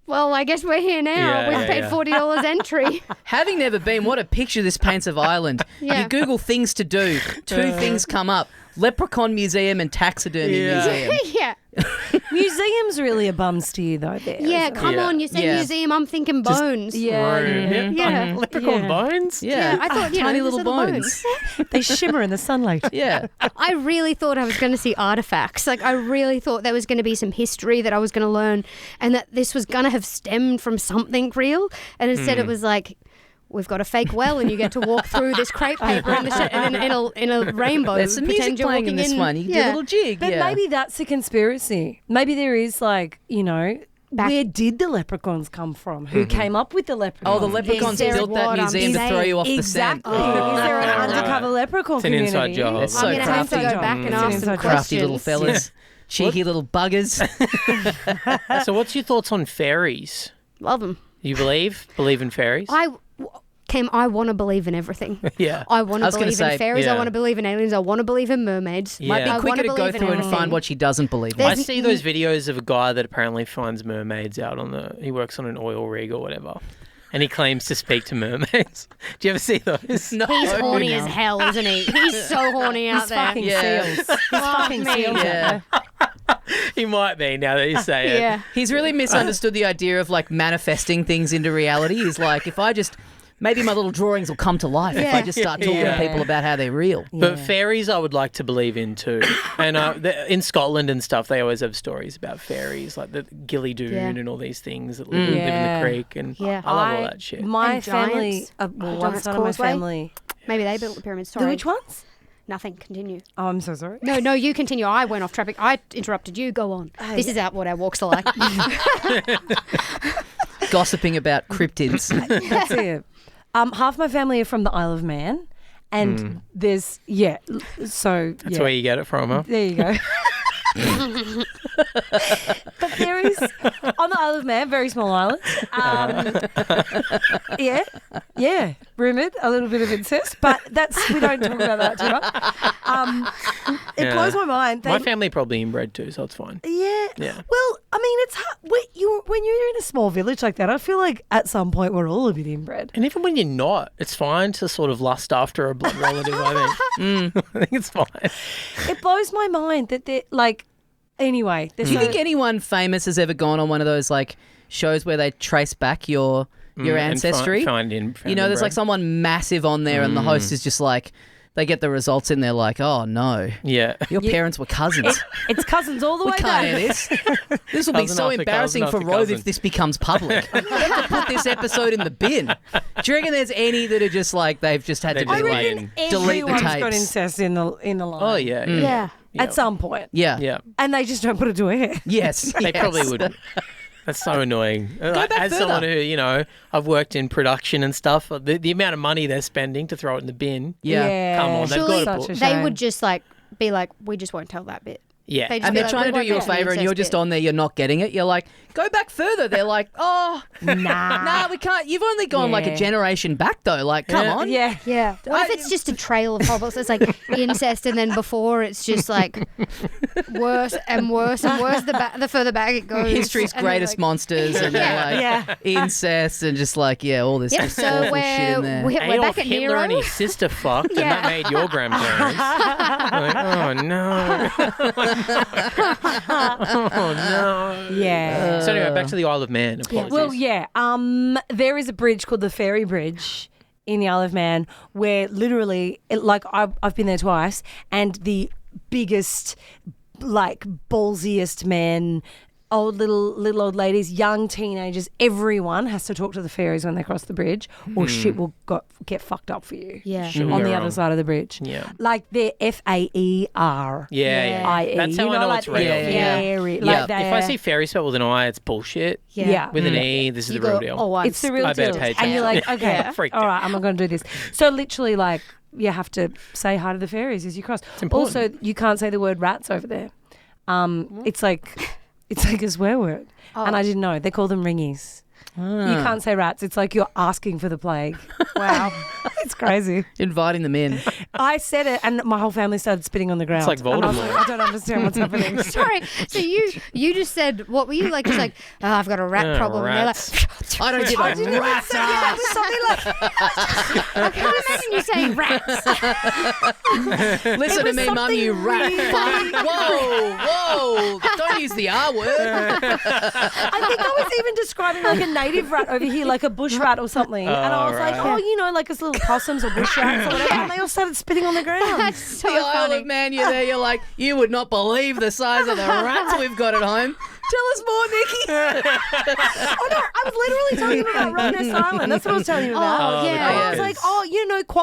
well, I guess we're here now. Yeah, We've yeah, paid yeah. $40 entry. Having never been, what a picture this paints of Ireland. Yeah. You Google things to do, two things come up. Leprechaun Museum and Taxidermy Yeah. Museum. Yeah. Museum's really a bum steer though. There. Yeah, isn't it? come Yeah. on. You say Yeah. museum, I'm thinking bones. Yeah. Rude. Yeah. Leprechaun Yeah. bones? Yeah, I thought, tiny these little are the bones. They shimmer in the sunlight. Yeah. I really thought I was going to see artifacts. Like, I really thought there was going to be some history that I was going to learn, and that this was going to have stemmed from something real. And instead it was like, we've got a fake well, and you get to walk through this crepe paper in a rainbow. There's some pretend music you're playing in walking this one. You can do a little jig. But yeah. maybe that's a conspiracy. Maybe there is like, where did the leprechauns come from? Who came up with the leprechauns? Oh, the leprechauns Is there built that what I'm museum to throw you off Exactly. the scent. Is there an right. undercover leprechaun It's an community? inside job. It's so I'm going to have to crafty. go back and It's an ask some inside Crafty little questions. fellas. Cheeky little buggers. So what's your thoughts on fairies? Love them. You believe in fairies? I want to believe in everything. Yeah. I want I to was gonna believe say, in fairies. yeah. I want to believe in aliens. I want to believe in mermaids. Yeah. Might I be wanna quicker to go believe in through and everything. find what she doesn't believe in. There's- I see those videos of a guy that apparently finds mermaids out he works on an oil rig or whatever. And he claims to speak to mermaids. Do you ever see those? No. He's horny as hell, isn't he? He's so horny out He's there. fucking Yeah. seals. He's fucking me. seals. Yeah. He might be now that you say it. Yeah. He's really misunderstood the idea of like manifesting things into reality. He's like, if I just, maybe my little drawings will come to life if I just start talking Yeah. to people about how they're real. But fairies I would like to believe in too. And in Scotland and stuff, they always have stories about fairies, like the Gilly Doon Yeah. and all these things that live in Yeah. the creek. And Yeah. I love all that shit. My And family, giants. one Giants side of my Causeway. family. Maybe they built the pyramids. The Sorry. which ones? Nothing. Continue. Oh, I'm so sorry. No, you continue. I went off topic. I interrupted you. Go on. This is what our walks are like. Gossiping about cryptids. That's it. Half my family are from the Isle of Man, and there's so That's where you get it from, huh? there you go. But there is on the Isle of Man, very small island. Yeah, rumoured a little bit of incest, but we don't talk about that too much. It blows my mind. My family probably inbred too, so it's fine. Yeah. Yeah. Well, I mean, it's hard. When you're in a small village like that, I feel like at some point we're all a bit inbred. And even when you're not, it's fine to sort of lust after a blood relative, I think. I think it's fine. It blows my mind that they're like, anyway. Do you think anyone famous has ever gone on one of those like shows where they trace back your ancestry? Find there's like someone massive on there and the host is just like, they get the results in there like, oh no. Yeah. Your parents were cousins. It's cousins all the way We can't back. air this. This will be Cousin so after embarrassing cousin for after Rove cousin. if this becomes public. We have to put this episode in the bin. Do you reckon there's any that are just like they've just had to They've be just like been- delete the Everyone's got tapes? incest in the line. Oh, yeah. Yeah. At some point. Yeah. Yeah. And they just don't put it to air. Yes. They probably would. That's so annoying. back As further. someone who, I've worked in production and stuff, the amount of money they're spending to throw it in the bin. Yeah. Come on, they've Surely got to Such a put... they shame. would just be like, we just won't tell that bit. Yeah. They just And be they're like, trying we to do won't you a mention the favour and you're incest just bit. on there, you're not getting it. You're like, go back further. They're like, oh, nah, we can't. You've only gone like a Yeah. generation back though. Like, come on. Yeah. Yeah. What if it's just a trail of horrible? So it's like incest, and then before it's just like worse and worse and worse. The further back it goes. History's And then, greatest like, monsters and then like incest and just like, all this Yep. just So awful shit in there. we're Adolf back at Hitler Nero. and his sister fucked, and Yeah. that made your grandparents. Like, oh no. Oh no. Yeah. So anyway, back to the Isle of Man. Apologies. Well, yeah. There is a bridge called the Ferry Bridge in the Isle of Man where literally, I've been there twice, and the biggest, like, ballsiest men, little old ladies, young teenagers, everyone has to talk to the fairies when they cross the bridge, or shit will get fucked up for you. Yeah. Shit will On go the wrong. other side of the bridge. Yeah. Like they're FAER. Yeah. I-E. That's how You I know like it's real. Yeah. Fairy. Yeah. Like If I see fairy spelled with an I, it's bullshit. Yeah. With an E, this is You the real go, deal. oh, I'm It's the real I better deal. pay And you're like, attention. okay, Yeah. Freaked all out. right, I'm not going to do this. So literally, like, you have to say hi to the fairies as you cross. important. Also, you can't say the word rats over there. It's like a swear word. And I didn't know. They call them ringies. You can't say rats. It's like you're asking for the plague. Wow. It's crazy. Inviting them in. I said it and my whole family started spitting on the ground. like And I was Voldemort. like, I don't understand what's happening. Sorry. So you just said, what were you like? Just like, oh, I've got a rat problem. And they're like, Rats. I don't give a rat's ass. I can't imagine you saying rats. Listen to was me, mum, something you rat really fuck. Whoa. Don't use the R word. I think I was even describing like a native rat over here, like a bush rat or something. And I was like, right. like as little possums or bush rats or whatever. And they all started spitting on the ground. That's so The Isle funny. of Man, you're there, you're like, you would not believe the size of the rats we've got at home. Tell us more, Nikki. Oh no, I was literally telling him about Rottnest Island. That's what I was telling him about. Oh, yeah. And I was like,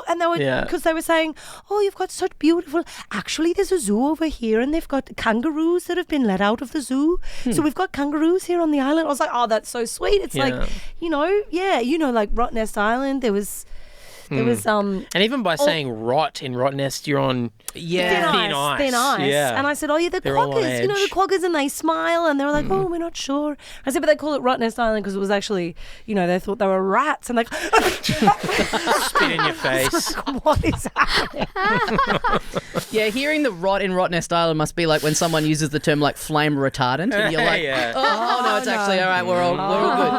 and they were, Yeah. because they were saying, oh, you've got such beautiful, actually there's a zoo over here and they've got kangaroos that have been let out of the zoo. So we've got kangaroos here on the island. I was like, oh, that's so sweet. It's like, like Rottnest Island, there was, And even by saying rot in Rottnest, you're on Yeah. thin ice. Yeah. And I said, oh, yeah, the They're all on quaggers. The edge. quaggers, and they smile, and they were like, oh, we're not sure. I said, but they call it Rottnest Island because it was actually, they thought they were rats, and like, spit in your face. what is happening? Yeah, hearing the rot in Rottnest Island must be like when someone uses the term like flame retardant and you're like, Yeah. oh no, it's actually all right, we're all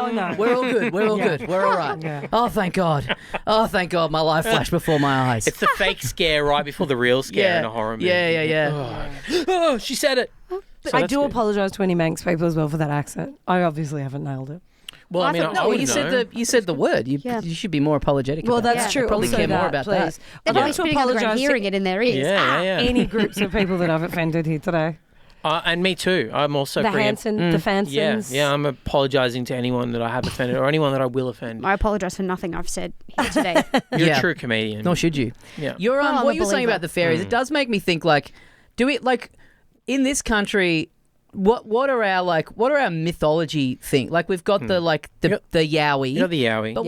good. no. We're all good. We're all good. We're all right. Yeah. Oh, thank God. Oh, thank God, my life flashed before my eyes. It's the fake scare right before the real scare in a horror movie. Yeah. Oh, she said it. So I that's do good. apologise to any Manx people as well for that accent. I obviously haven't nailed it. Well, I mean, I No, would you know. said the word. You Yeah. should be more apologetic. Well, about that's that. true. I probably Also care more that, about please. that. I'd They're like to spitting on the ground, apologise hearing to it in their ears. Yeah. any groups of people that I've offended here today. And me too. I'm also The bringing... Hanson, the Fansons. Yeah, I'm apologising to anyone that I have offended or anyone that I will offend. I apologise for nothing I've said here today. You're Yeah. a true comedian. Nor should you. Yeah. You're I'm what a you were saying believer. about the fairies. It does make me think like, do we like in this country? What are our mythology thing? Like we've got the Yowie. You're the Yowie. But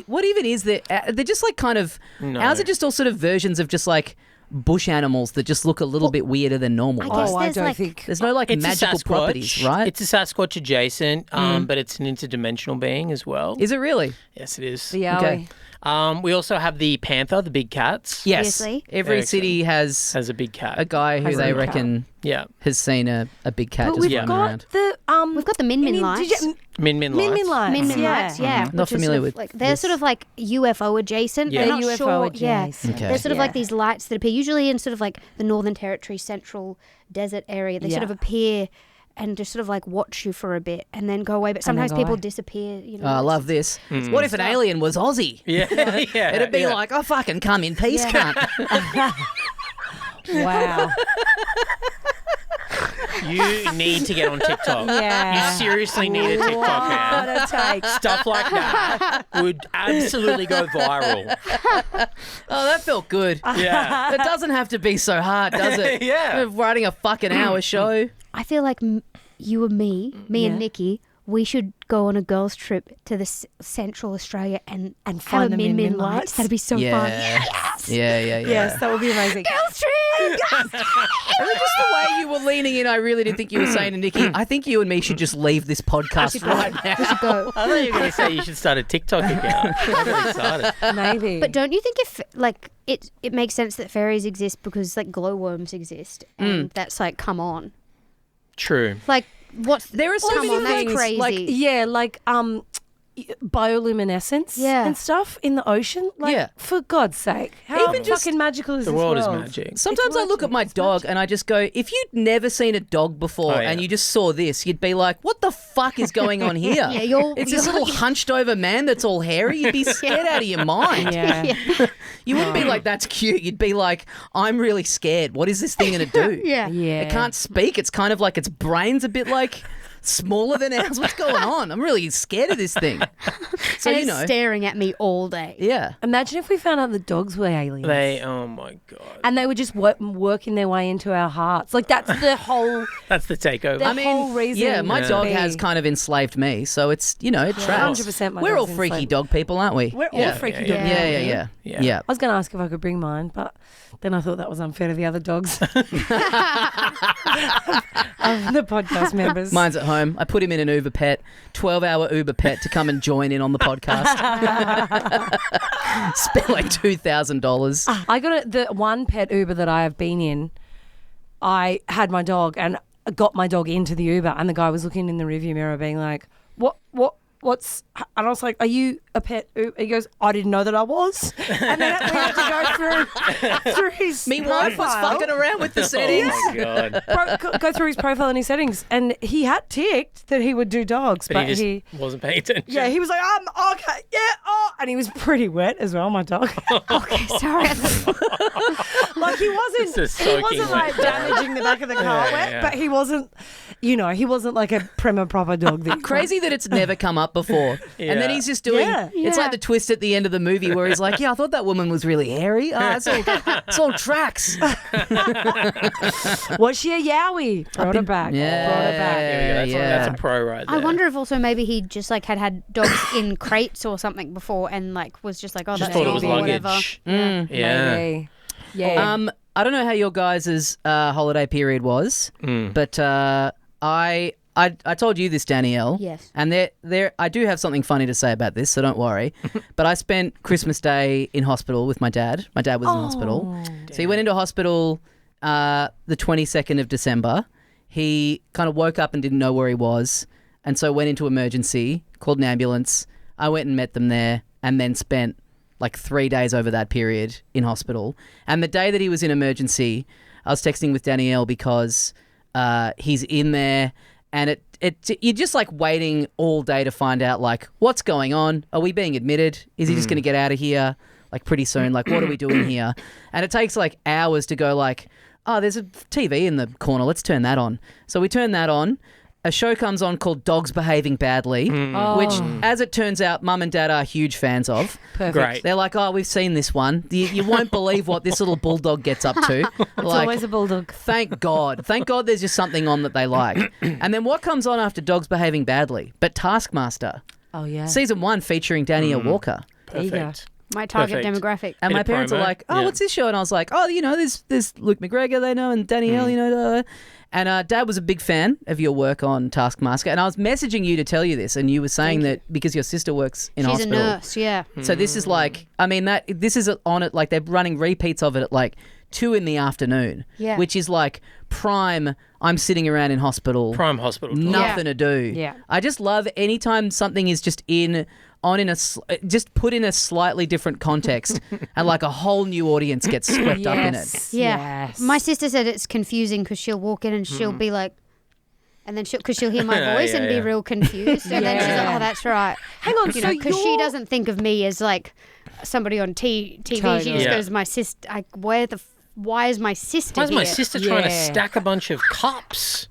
what even is the? They're just like kind of. No. Ours are just all sort of versions of just like bush animals that just look a little bit weirder than normal. I guess I there's don't like think. There's no It's a magical Sasquatch. properties, right? It's a Sasquatch adjacent, but it's an interdimensional being as well. Is it really? Yes, it is. The Okay. Yowie. We also have the panther, the big cats. Yes. Obviously. Every Very city has Has a big cat. a guy who Has a they big cat. reckon Yeah. has seen a big cat But just we've running got around. the We've got the Min Min lights. Min Min Min lights. Min lights. Min Min yeah. lights, yeah. Not which is familiar sort of with like they're this. sort of like UFO adjacent. Yeah. They're not UFO sure. adjacent. Okay. They're sort of Yeah. like these lights that appear usually in sort of like the Northern Territory, Central Desert area. They sort Yeah. of appear and just sort of like watch you for a bit and then go away. But And then sometimes go people away. disappear. You know. Oh, I love this. What if an alien was Aussie? Yeah. yeah. It'd be yeah. like, oh, fucking come in peace, Yeah. cunt. Wow. You need to get on TikTok. Yeah. You seriously need a TikTok, man. What a take. Stuff like that would absolutely go viral. Oh, that felt good. Yeah. It doesn't have to be so hard, does it? Yeah. Writing a fucking hour show. I feel like you and me Yeah. and Nikki, we should go on a girls' trip to the Central Australia and And have find a the Min Min Min Min lights. lights. That'd be so fun. Yeah. Yeah. Yes, that would be amazing. Girls' trip. And then just the way you were leaning in, I really did think you were saying to Nikki, I think you and me should just leave this podcast right now. We should go. I thought you were going to say you should start a TikTok account. I got excited. Maybe. But don't you think if like it makes sense that fairies exist because like glowworms exist and that's like come on. True. Like what's There are so come many on, that's things, crazy. like bioluminescence Yeah. and stuff in the ocean. Like, Yeah. for God's sake, how Even just- fucking magical is The this world is world? magic. Sometimes I look at my dog and I just go, if you'd never seen a dog before Oh, yeah. and you just saw this, you'd be like, what the fuck is going on here? Yeah, you're- it's this little hunched over man that's all hairy. You'd be scared out of your mind. Yeah. You wouldn't be like, that's cute. You'd be like, I'm really scared. What is this thing going to do? yeah. Yeah. It can't speak. It's kind of like its brain's a bit like smaller than ours. What's going on? I'm really scared of this thing. So, And you it's know. staring at me all day. Yeah. Imagine if we found out the dogs were aliens. Oh my God. And they were just working their way into our hearts. Like, that's the whole... That's the takeover. The whole reason yeah, my to dog be. has kind of enslaved me. So it's, you know, it tracks. 100% my We're all dog's freaky enslaved. dog people, aren't we? We're yeah. all freaky yeah, dogs. Yeah. Yeah. I was going to ask if I could bring mine, but then I thought that was unfair to the other dogs. Of the podcast members. Mine's at home. I put him in an Uber Pet, 12-hour Uber Pet to come and join in on the podcast. Spent like $2,000. I got the one pet Uber that I have been in. I had my dog and got my dog into the Uber, and the guy was looking in the rearview mirror, being like, "What's?" And I was like, "Are you a pet Uber?" He goes, "I didn't know that I was." And then we had to go through his. Me wife was profile. fucking around with the settings. Oh my God. Go through his profile and his settings, and he had ticked that he would do dogs, But he just wasn't paying attention. yeah, he was like, okay, yeah, and he was pretty wet as well, my dog. Okay, sorry. Like he wasn't, Just he soaking wasn't like wet. damaging the back of the car Yeah, wet, yeah. but he wasn't, he wasn't like a prim and proper dog. That Crazy that it's never come up before. And then Yeah. he's just doing, Yeah. it's like the twist at the end of the movie where he's like, yeah, I thought that woman was really hairy. It's all tracks. Was she a yowie? Brought her back. Yeah. Brought her back. There we go. That's, Yeah. that's a pro right there. I wonder if also maybe he just like had dogs in crates or something before and like was just like, oh, Just that's thought it was normal, luggage. whatever. Yeah. Maybe. Yeah. I don't know how your guys' holiday period was, but I told you this, Danielle. Yes. And there, I do have something funny to say about this, so don't worry. But I spent Christmas Day in hospital with my dad. My dad was in hospital. So he went into hospital the 22nd of December. He kind of woke up and didn't know where he was, and so went into emergency, called an ambulance. I went and met them there, and then spent like 3 days over that period in hospital. And the day that he was in emergency, I was texting with Danielle because he's in there, and you're just like waiting all day to find out like what's going on. Are we being admitted? Is he just going to get out of here like pretty soon? Like what are we doing here? And it takes like hours to go like, oh, there's a TV in the corner. Let's turn that on. So we turn that on. A show comes on called Dogs Behaving Badly, which, as it turns out, Mum and Dad are huge fans of. Perfect. Great. They're like, oh, we've seen this one. You won't believe what this little bulldog gets up to. It's always a bulldog. Thank God. Thank God there's just something on that they like. And then what comes on after Dogs Behaving Badly? But Taskmaster. Oh, yeah. Season 1 featuring Danielle Walker. There you go. Perfect. My target Perfect. demographic. And Bit my of parents promo. were like, "Oh, Yeah. what's this show?" And I was like, "Oh, there's Luke McGregor, they know, and Danielle, And Dad was a big fan of your work on Taskmaster, and I was messaging you to tell you this, and you were saying that because your sister works in She's hospital. a nurse, yeah. So this is like, this is on it, like they're running repeats of it at like 2 p.m, Yeah. which is like prime. I'm sitting around in hospital, Prime hospital. nothing to do. Yeah. I just love anytime something is just just put in a slightly different context, and like a whole new audience gets swept up in it. Yeah. Yes. My sister said it's confusing because she'll walk in and she'll be like, and then because she'll hear my voice and be yeah. real confused. And then she's like, oh, that's right. Hang on, You so know, because she you're- doesn't think of me as like somebody on TV. She Totally. just Yeah. goes, my sister, why is my sister Why is here? my sister trying to Yeah. stack a bunch of cups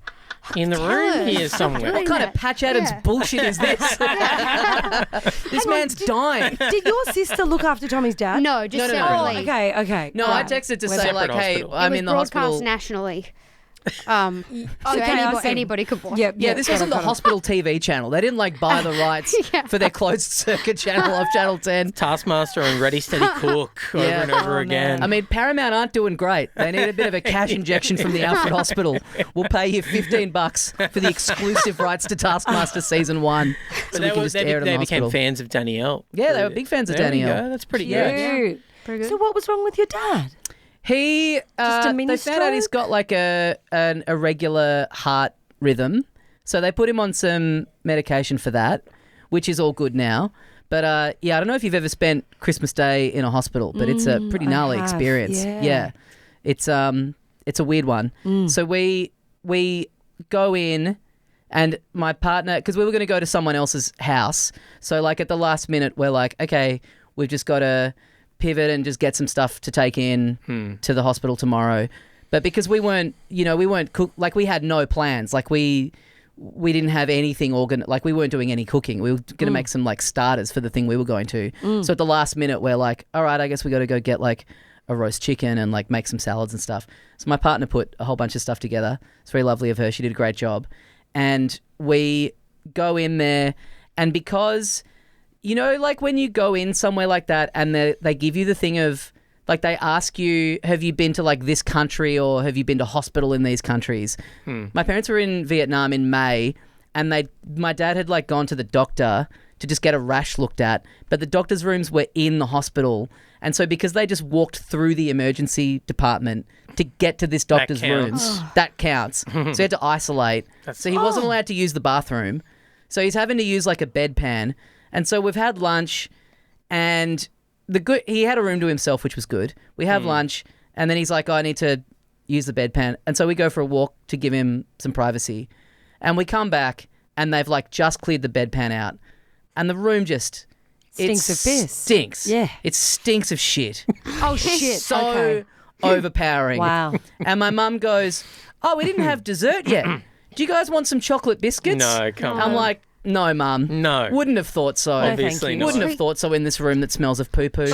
in the room her. here Stop somewhere? doing What kind of that. Patch Adams Yeah. bullshit is this? This man's dying. Did your sister look after Tommy's dad? No, just No, no, no. separately. Oh, okay. No, I texted to say like, separate "Hey, hospital. I'm it was in the broadcast hospital." nationally. So Okay, I see. anybody could watch. Yep, Yeah, this wasn't the hospital TV channel. They didn't like buy the rights for their closed circuit channel of Channel 10. Taskmaster and Ready Steady Cook over Yeah. and over again. I mean, Paramount aren't doing great. They need a bit of a cash injection from the Alfred Hospital. We'll pay you $15 for the exclusive rights to Taskmaster Season 1 so we can just air it in the they hospital. became fans of Danielle. Yeah, they were big fans of There we Danielle. go. That's pretty Yeah. good. Cute. So what was wrong with your dad? He Just a mini they found out he's stroke? got like an irregular heart rhythm, so they put him on some medication for that, which is all good now. But I don't know if you've ever spent Christmas Day in a hospital, but it's a pretty gnarly have, experience. yeah. It's a weird one. So we go in, and my partner, because we were going to go to someone else's house, so like at the last minute we're like, okay, we've just got to pivot and just get some stuff to take in to the hospital tomorrow. But because we weren't like we had no plans, like we didn't have anything like we weren't doing any cooking. We were going to make some like starters for the thing we were going to. So at the last minute we're like, all right, I guess we got to go get like a roast chicken and like make some salads and stuff. So my partner put a whole bunch of stuff together. It's very lovely of her. She did a great job. And we go in there, and because like when you go in somewhere like that and they give you the thing of, like they ask you, have you been to like this country or have you been to hospital in these countries? My parents were in Vietnam in May, and my dad had like gone to the doctor to just get a rash looked at, but the doctor's rooms were in the hospital. And so because they just walked through the emergency department to get to this doctor's rooms, that counts. So he had to isolate. So he wasn't allowed to use the bathroom. So he's having to use like a bedpan. And so we've had lunch, and he had a room to himself, which was good. We have lunch, and then he's like, I need to use the bedpan. And so we go for a walk to give him some privacy. And we come back, and they've like just cleared the bedpan out. And the room just... Stinks of piss. Stinks. Yeah. It stinks of shit. Oh shit! So okay. overpowering. Wow. And my mum goes, oh, we didn't have dessert yet. Do you guys want some chocolate biscuits? No, come I'm on. like, no, Mum. No. Wouldn't have thought so. Obviously not. Wouldn't have thought so in this room that smells of poo-poo.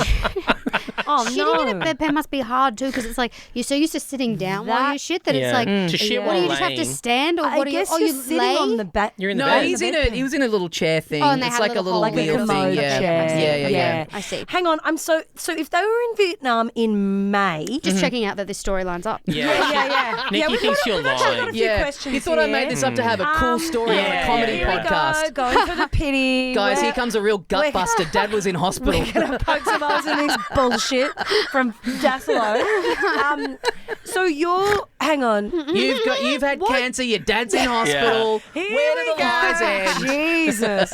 Oh Shitting no! in a bedpan must be hard too, because it's like you're so used to sitting down while you shit that Yeah. it's like, To shit what do you while just have to laying. stand, or I what do you? guess Oh, you're you sitting lay on the back. You're in the No, bed. he was in a little chair thing. Oh, and they it's have like a little like a wheel commode thing. Yeah. chair. Yeah. I see. Hang on, so if they were in Vietnam in May, Just checking out that this story lines up. Yeah. Nikki we've thinks got- you're we've actually got lying. a few questions He thought I here. made this up to have a cool story on a yeah, comedy Here we podcast. go, going for the pity. Guys, We're- here comes a real gutbuster. Dad was in hospital. We're gonna poke some holes in this bullshit from Dassilo. So hang on. You've had cancer. Your dad's in hospital. Here Where we do the go. lies end? Jesus.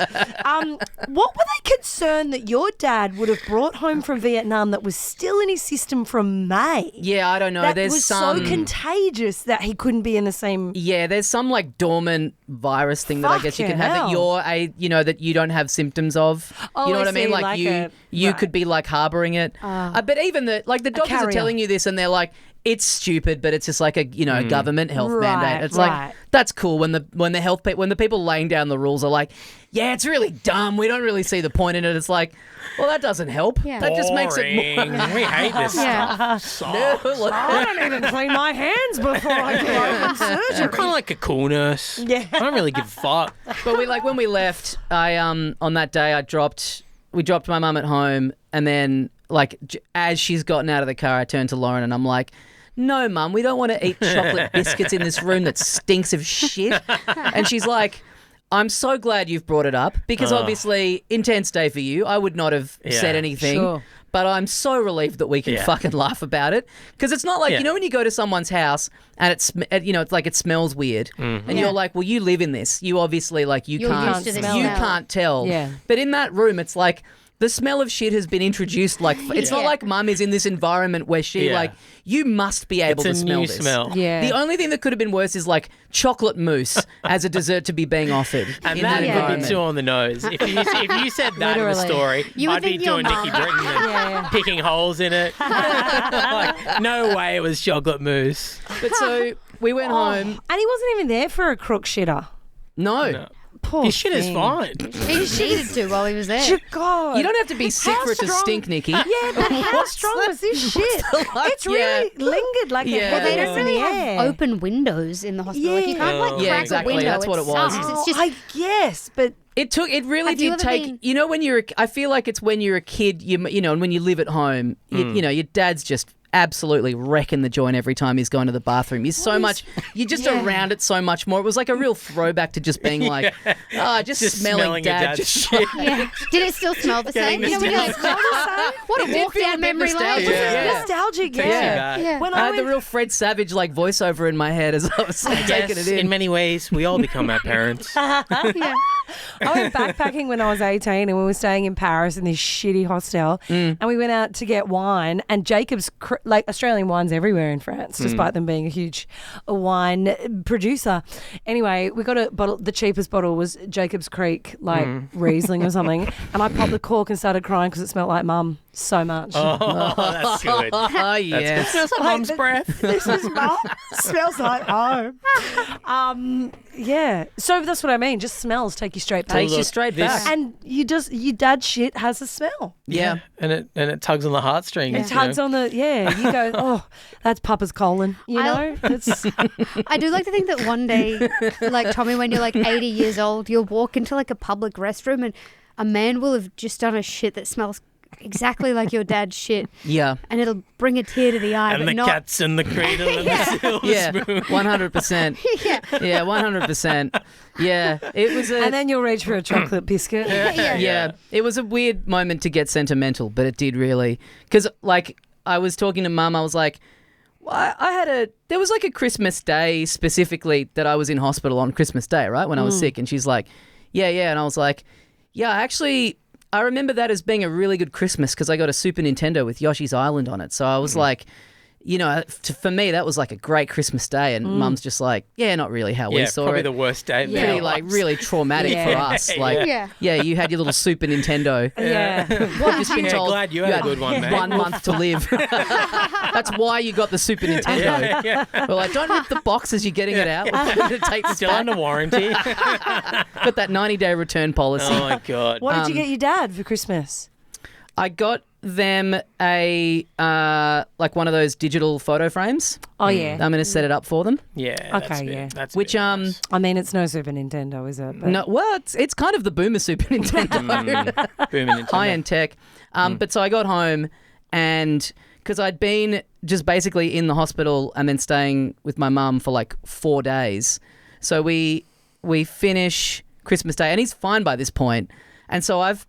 What were they concerned that your dad would have brought home from Vietnam that was still in his system from May? Yeah, I don't know. That There's was some. so contagious that he couldn't be in the same. Yeah, there's some like dormant virus thing that I guess you can have that that you don't have symptoms of. Oh, You know I what I mean? see, Like like you right. could be like harboring it. But even the doctors are carrier. telling you this, and they're like, it's stupid, but it's just like a government health Right, mandate. It's right. like that's cool when the people laying down the rules are like, yeah, it's really dumb. We don't really see the point in it. It's like, well, that doesn't help. Yeah. That just makes it more. Boring. We hate this Yeah. stuff. I don't even clean my hands before I go open I'm surgery. kind of like a cool nurse. Yeah. I don't really give a fuck. But when we left, I on that day I dropped we dropped my mum at home, and then like as she's gotten out of the car, I turned to Lauren and I'm like, no, Mum, we don't want to eat chocolate biscuits in this room that stinks of shit. And she's like, I'm so glad you've brought it up because obviously intense day for you. I would not have said anything. Sure. But I'm so relieved that we can fucking laugh about it because it's not like, you know, when you go to someone's house and it's, you know, it's like it smells weird and you're like, well, you live in this. You obviously like you You're can't used to the you smell. can't tell. Yeah. But in that room, it's like the smell of shit has been introduced. Like it's not like Mum is in this environment where she like you must be able It's to a smell new this. smell. Yeah. The only thing that could have been worse is like chocolate mousse as a dessert to be being offered And in that that would be environment. too on the nose. If you said that in the Literally. story, You would I'd be think your doing Nikki mum- Britton and picking holes in it. Like, no way it was chocolate mousse. But so we went home. And he wasn't even there for a crook shitter. No. Poor Your shit is thing. fine. He needed to while he was there. Dear God. You don't have to be sick How for it to strong- stink, Nikki. Yeah, but how strong was this shit? Like, It's really lingered like Yeah. a Well, they hair don't in really the air. have open windows in the hospital. Like you can't like Yeah, crack exactly. a window. That's what it was. sucks. It's Oh, just I guess, but It really Have you did ever take. been- You know, when you're, I feel like it's when you're a kid, you know, and when you live at home, you know, your dad's just absolutely wrecking the joint every time he's going to the bathroom. You're just around it so much more. It was like a real throwback to just being like, just smelling your dad. dad's shit. yeah. Did it still smell the same? Getting You know, when you're nostalgia. like, what a did walk feel a down bit memory lane. nostalgic. Yeah. nostalgic, Takes you yeah. back. Yeah. When I I had the went, real Fred Savage like voiceover in my head as I was taking Yes, it in many ways, we all become our parents. Yeah. I went backpacking when I was 18 and we were staying in Paris in this shitty hostel and we went out to get wine and Jacob's, like Australian wine's everywhere in France, despite them being a huge wine producer. Anyway, we got a bottle, the cheapest bottle was Jacob's Creek, like Riesling or something. And I popped the cork and started crying because it smelled like mum so much. Oh, that's good. Oh yeah. Smells like mum's breath. This is mum. Smells like home. Yeah. So that's what I mean. Just smells take you straight back. Takes you look, straight this- back. And your dad's shit has a smell. Yeah. And it tugs on the heartstrings. It tugs on the, you go, oh, that's Papa's colon, you I- know? It's, I do like to think that one day, like Tommy, when you're like 80 years old, you'll walk into like a public restroom and a man will have just done a shit that smells exactly like your dad's shit, Yeah. and it'll bring a tear to the eye, And but the not. cats and the cradle and the silver Yeah. spoon. 100%. Yeah. Yeah, 100%. Yeah. It was a and then you'll reach for a chocolate biscuit. yeah. It was a weird moment to get sentimental, but it did really. Because, like, I was talking to Mum, I was like, there was like a Christmas Day specifically that I was in hospital on Christmas Day, right? When I was sick. And she's like, yeah. And I was like, yeah, actually, I remember that as being a really good Christmas because I got a Super Nintendo with Yoshi's Island on it. So I was like, you know, for me, that was like a great Christmas day. And Mum's just like, yeah, not really how we Yeah, saw probably it. the worst day of their Pretty, like, lives. really traumatic Yeah. for us. Like, Yeah. you had your little Super Nintendo. Yeah. What just been Yeah, told glad you had a good one, mate. 1 month to live. That's why you got the Super Nintendo. Yeah. Well, like, don't rip the box as you're getting it out. We're going to take this Still back. under warranty. Got that 90-day return policy. Oh my god. What did you get your dad for Christmas? I got them a like one of those digital photo frames. Oh, yeah. I'm going to set it up for them. Yeah. Okay, that's a bit- yeah. That's a Which bit nice. I mean, it's no Super Nintendo, is it? But No, well, it's kind of the boomer Super Nintendo. Booming Nintendo. High-end tech. But so I got home and because I'd been just basically in the hospital and then staying with my mum for like 4 days. So we finish Christmas Day and he's fine by this point. And so I've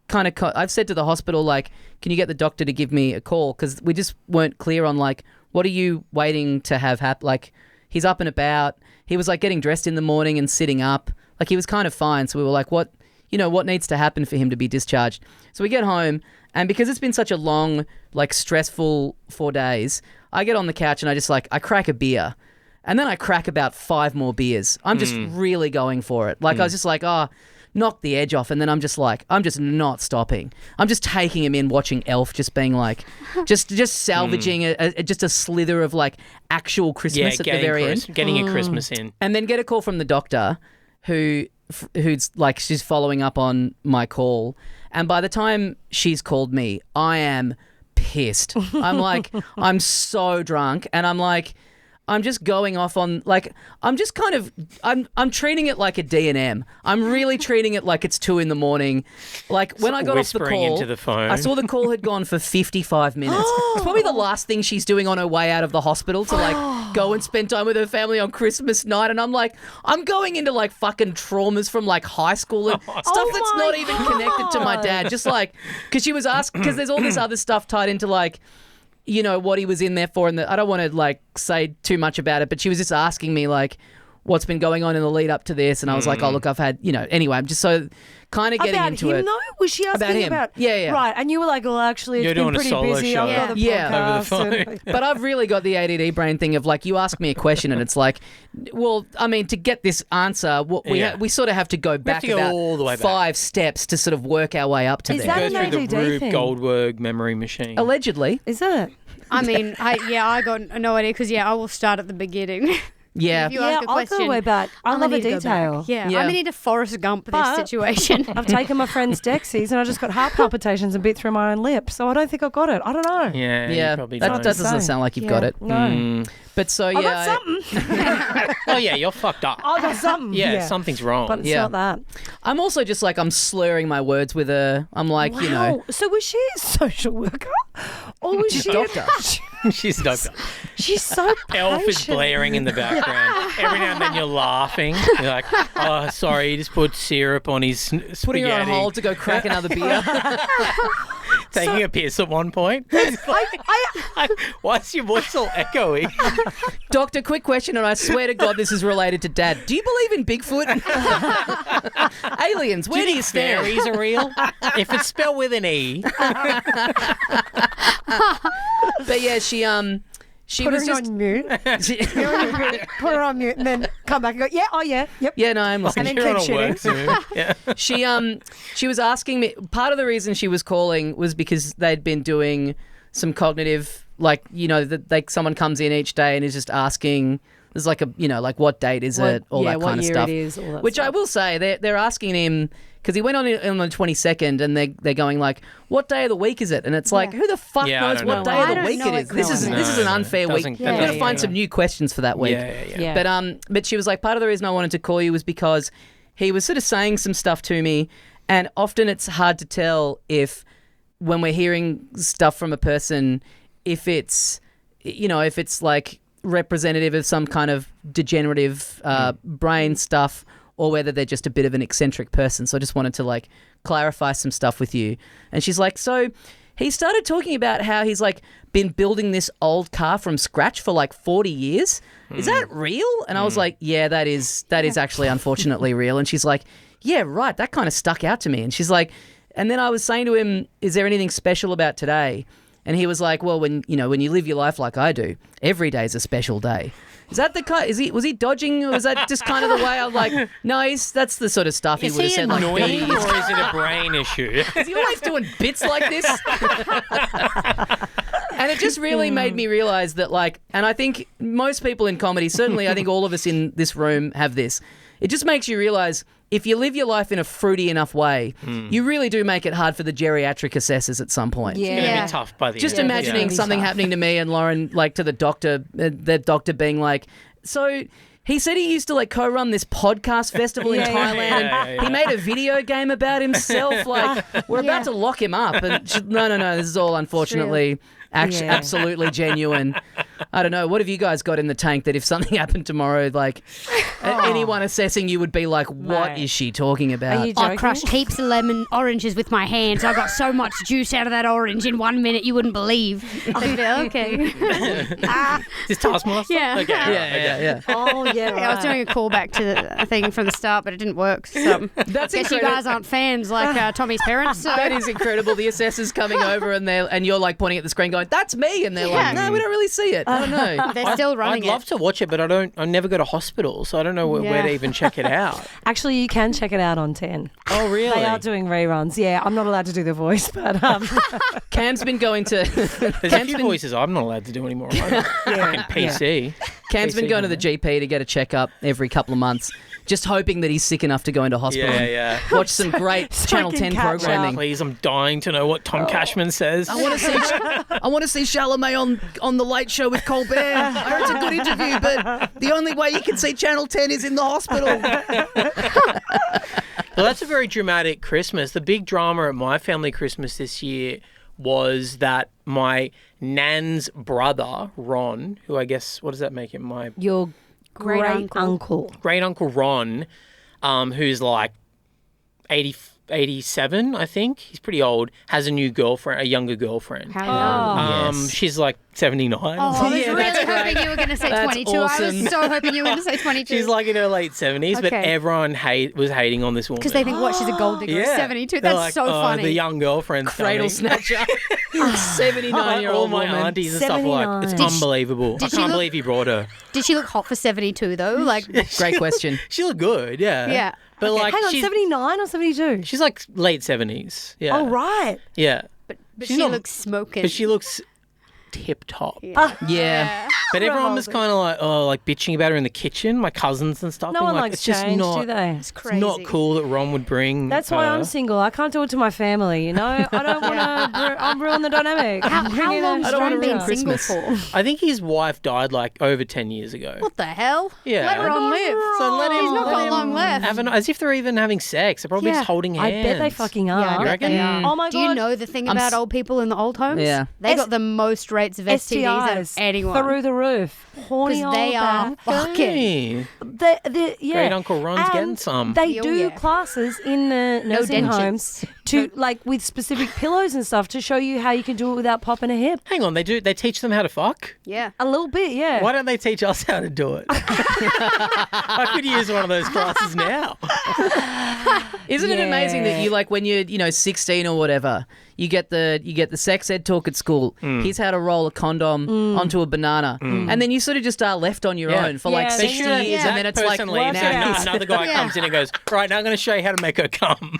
said to the hospital, like, can you get the doctor to give me a call? Because we just weren't clear on, like, what are you waiting to have happen? Like, he's up and about. He was, like, getting dressed in the morning and sitting up. Like, he was kind of fine. So we were like, what needs to happen for him to be discharged? So we get home, and because it's been such a long, like, stressful 4 days, I get on the couch and I crack a beer. And then I crack about 5 more beers. I'm just really going for it. Like, I was just like, knock the edge off, and then I'm just not stopping. I'm just taking him in, watching Elf, just being like, just salvaging just a slither of like actual Christmas at the very end, Getting a Christmas in. and then get a call from the doctor, who's like she's following up on my call, and by the time she's called me, I am pissed. I'm like, I'm so drunk, and I'm like, I'm just going off on like I'm just kind of I'm treating it like a D&M. I'm really treating it like it's 2 a.m. Like when I got off the call, into the phone. I saw the call had gone for 55 minutes. It's probably the last thing she's doing on her way out of the hospital to like go and spend time with her family on Christmas night. And I'm like, I'm going into like fucking traumas from like high school and stuff that's not even connected to my dad. Just like because she was asking because there's all this other stuff tied into like. You know, what he was in there for. And I don't want to, like, say too much about it, but she was just asking me, like, what's been going on in the lead up to this. And I was like, oh, look, I've had, you know, anyway, I'm just so kind of getting into it. About him, though? Was she asking about him? About Yeah. Right, and you were like, well, actually, You're it's been doing a pretty solo busy. show. I've got the Yeah. podcast. Over the and- But I've really got the ADD brain thing of, like, you ask me a question and it's like, well, I mean, to get this answer, we sort of have to go back to go about all the way back. 5 steps to sort of work our way up to Is there. that Go an through ADD the Rube thing? Goldberg memory machine. Allegedly. Is it? I mean, I got no idea because I will start at the beginning. Yeah. If you ask a I'll question, go way back. I I'm love gonna a need to go detail. back. Yeah, Yeah. I'm gonna need a Forrest Gump But- this situation. I've taken my friend's Dexies and I just got heart palpitations and bit through my own lip, so I don't think I got it. I don't know. Yeah, you Yeah, probably that don't. doesn't sound like you've got it. No. But so, I yeah. got something. Oh, yeah, you're fucked up. I got something. Yeah, something's wrong. But it's Yeah. not that. I'm also just like, I'm slurring my words with her. I'm like, you know. Wow. So was she a social worker? Or was She's she a doctor. She's a doctor. She's so Elf is patient. blaring in the background. Every now and then you're laughing. You're like, oh, sorry, he just put syrup on his spaghetti. Putting her on hold to go crack another beer. Taking a piss at one point. Why is your voice all echoey? Doctor, quick question, and I swear to God this is related to Dad. Do you believe in Bigfoot? Aliens, where do you stand? Fairies are real? If it's spelled with an E. But yeah, she Put was her just... on mute. she- Put her on mute and then come back and go, yeah, oh yeah, yep. yeah, no, I'm listening. And then You're on keep a work shitting. Zoom. Yeah. She was asking me, part of the reason she was calling was because they'd been doing some cognitive, like, you know, that someone comes in each day and is just asking, there's like a, you know, like what date is it, all that what kind of year stuff. it is, all that Which stuff. I will say, they're asking him, because he went on the 22nd and they're going like, what day of the week is it? And it's like, who the fuck Yeah, I knows don't what know. day I of the don't week know it is? it, This no, is no. this is an unfair week. Doesn't- We've got to yeah, find yeah. some new questions for that week. Yeah. But she was like, part of the reason I wanted to call you was because he was sort of saying some stuff to me, and often it's hard to tell if when we're hearing stuff from a person, if it's, you know, if it's like representative of some kind of degenerative brain stuff, or whether they're just a bit of an eccentric person. So I just wanted to like clarify some stuff with you. And she's like, so he started talking about how he's like been building this old car from scratch for like 40 years. Is that real? And I was like, yeah, that is actually unfortunately real. And she's like, yeah, right. That kind of stuck out to me. And she's like, and then I was saying to him, is there anything special about today? And he was like, well, when you live your life like I do, every day is a special day. Is that the kind? Was he dodging? Or was that just kind of the way? I'm like, no, that's the sort of stuff he Is would have he said. Like, annoying bees. or is it a brain issue? Is he always doing bits like this? And it just really made me realise that, like, and I think most people in comedy, certainly I think all of us in this room have this. It just makes you realise if you live your life in a fruity enough way, you really do make it hard for the geriatric assessors at some point. Yeah. It's going to Yeah. be tough by the Just end. imagining Yeah. something happening to me and Lauren, like to the doctor being like, so he said he used to like co-run this podcast festival in Yeah, yeah, Thailand. yeah, and he made a video game about himself. Like, we're Yeah. about to lock him up. And no, this is all unfortunately Yeah. absolutely genuine. I don't know. What have you guys got in the tank that if something happened tomorrow, like anyone assessing you would be like, what Mate. is she talking about? Are you I joking? crushed heaps of lemon oranges with my hands. I got so much juice out of that orange in 1 minute you wouldn't believe. I'd be like, okay. Is Taskmaster? Yeah. Okay. Yeah. Oh, yeah, right. I was doing a callback to the thing from the start, but it didn't work. So That's guess you incredible. guys aren't fans like Tommy's parents. So. That is incredible. The assessors coming over and you're like pointing at the screen going, that's me. And they're like, no, we don't really see it. I don't know. They're still running I'd love to watch it, but I never go to hospital, so I don't know where Yeah. to even check it out. Actually, you can check it out on 10. Oh, really? They are doing reruns. Yeah, I'm not allowed to do the voice, but Cam's been going to There's a few voices I'm not allowed to do anymore. Fucking PC. Cam's been PC going to the GP to get a checkup every couple of months just hoping that he's sick enough to go into hospital. Yeah. Watch some great Channel can 10 catch up. programming. Please, I'm dying to know what Tom Cashman says. I want to see Chalamet on the Late Show with Colbert. I heard it's a good interview, but the only way you can see Channel 10 is in the hospital. Well, that's a very dramatic Christmas. The big drama at my family Christmas this year was that my nan's brother, Ron, who I guess, what does that make him? My Your Great great uncle. great uncle Ron, who's like 87, I think. He's pretty old, has a new girlfriend, a younger girlfriend. How young? Yes. She's like 79. Oh, I was Yeah, really that's hoping you were going to say That's 22. I awesome. was so hoping you were going to say 22. She's like in her late 70s, but Okay. everyone was hating on this woman. because they think, what, she's a gold digger at 72. They're That's like, so "Oh, funny. the young girlfriend's Cradle coming." snatcher. 79-year-old All my woman. aunties and stuff were like, it's 79. unbelievable. I did she can't look- believe he brought her. Did she look hot for 72 though? Like, Great question. She looked good, yeah. Yeah. But like, Hang on, she's, 79 or 72? she's like late 70s. Yeah. Oh, right. Yeah. but She's she not- looks smoking. But she looks tip top. Yeah. But everyone was kind of like, like bitching about her in the kitchen, my cousins and stuff. No being one like, likes it's just change, not, do they? It's crazy. not cool that Ron would bring. That's why her. I'm single. I can't do it to my family, you know? I don't want to I'll ruin the dynamic. How Bring in a long's I don't wanna Ron been ruin single Christmas. for? I think his wife died like over 10 years ago. What the hell? Yeah. Let Ron live. So let him. He's not let got him long left. have as if they're even having sex. They're probably Yeah. just holding I hands. bet they fucking are. Yeah, I You bet reckon? they are. Oh my Do you God. know the thing I'm about s- old people in the old homes? Yeah. They got the most rates of STDs STIs of anyone. through the roof. Horny Because they old are bastard. Hey, Yeah. Great Uncle Ron's And getting some. They Oh, do yeah. classes in the nursing dentures. homes to like with specific pillows and stuff to show you how you can do it without popping a hip. Hang on, they teach them how to fuck? Yeah. A little bit, yeah. Why don't they teach us how to do it? I could use one of those classes now. Isn't it amazing that you like when you're 16 or whatever, you get the sex ed talk at school. Here's how to roll a condom onto a banana, and then you sort of just are left on your Yeah. own for like Yeah, 60 they years, should. and then it's like person leaves now and out. another guy Yeah. comes in and goes, right, now I'm going to show you how to make her come.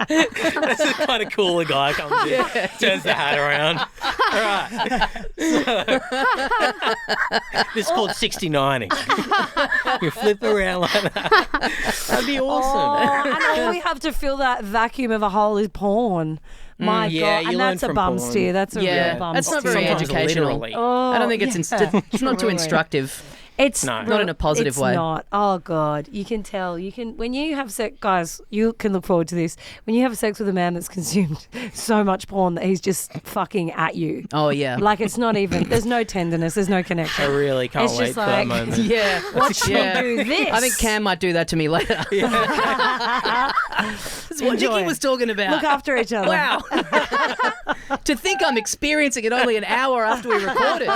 That's the kind of cool guy comes in, turns the hat around. All right. This is called 69ing. You flip around like that. That'd be awesome. Oh, and all we have to fill that vacuum of a hole is porn. My yeah, God, you and learn that's a from bum porn. steer. That's a Yeah, real bum that's not steer. very Sometimes educational. literally. Oh, I don't think it's yeah, it's not too truly. instructive. It's No. Not in a positive it's way. Not. Oh God, you can tell. You can when you have sex, guys. You can look forward to this. When you have sex with a man that's consumed so much porn that he's just fucking at you. Oh yeah. Like it's not even. There's no tenderness. There's no connection. I really can't It's wait just for that like- moment. Yeah. Watch Yeah. me do this. I think Cam might do that to me later. That's what Enjoy. Nikki was talking about. look after each other. Wow. To think I'm experiencing it only an hour after we recorded.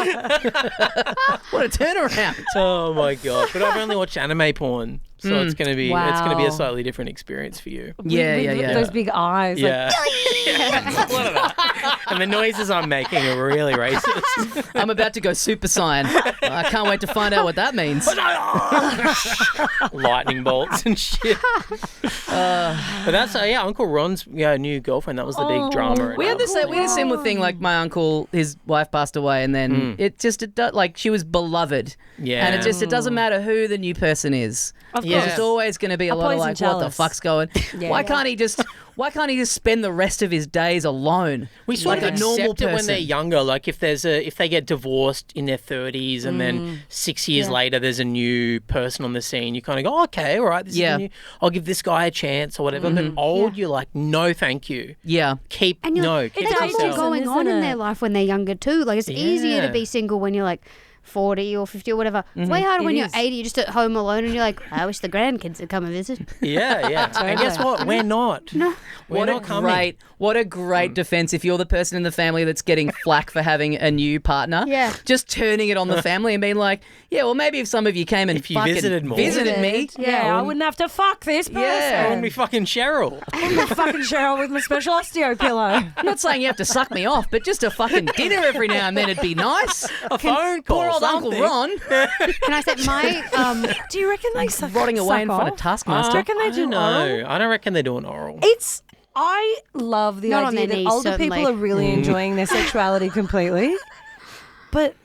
What a turnaround. Oh my god! But I've only watched anime porn, so it's gonna be Wow. a slightly different experience for you. Yeah, With yeah, yeah. Those big eyes. Like, Yeah. A lot of that. And the noises I'm making are really racist. I'm about to go Super Saiyan. I can't wait to find out what that means. Lightning bolts and shit. But that's Uncle Ron's new girlfriend. That was the big drama. at We had our- we had a similar thing. Like my uncle, his wife passed away, and then like she was beloved. Yeah. And it doesn't matter who the new person is. Of Yeah. course. There's always going to be a lot of poison like, what the chalice. fuck's going? Yeah. Why can't he just spend the rest of his days alone? We sort like of a normal accept it when they're person? younger. Like if they get divorced in their 30s and then 6 years later there's a new person on the scene, you kind of go, oh, okay, all right, this is Yeah. a new, I'll give this guy a chance or whatever. But old, you're like, no, thank you. Yeah. Keep And you're like, keep they it got to more yourself. going on isn't in it? their life when they're younger too. Like it's easier to Yeah. be single when you're like 40 or 50 or whatever. It's way harder It when is. you're 80. You're just at home alone and you're like, I wish the grandkids would come and visit. Yeah. And guess what? We're not. No. We're What not a coming. great defense if you're the person in the family that's getting flack for having a new partner. Yeah. Just turning it on the family and being like, yeah, well, maybe if some of you came and If you fucking visited more. visited me. Yeah, I wouldn't have to fuck this person. Yeah. I want to be fucking Cheryl. I'm fucking Cheryl with my special osteo pillow. I'm not saying you have to suck me off, but just a fucking dinner every now and then would be nice. A phone call. Poor old something. Uncle Ron Can I say my Do you reckon they suck rotting away suck in front of off? Taskmaster. Do you reckon they do oral? No, I don't reckon they're doing oral. I love the Not on idea their that knees, older certainly. people are really enjoying their sexuality completely, but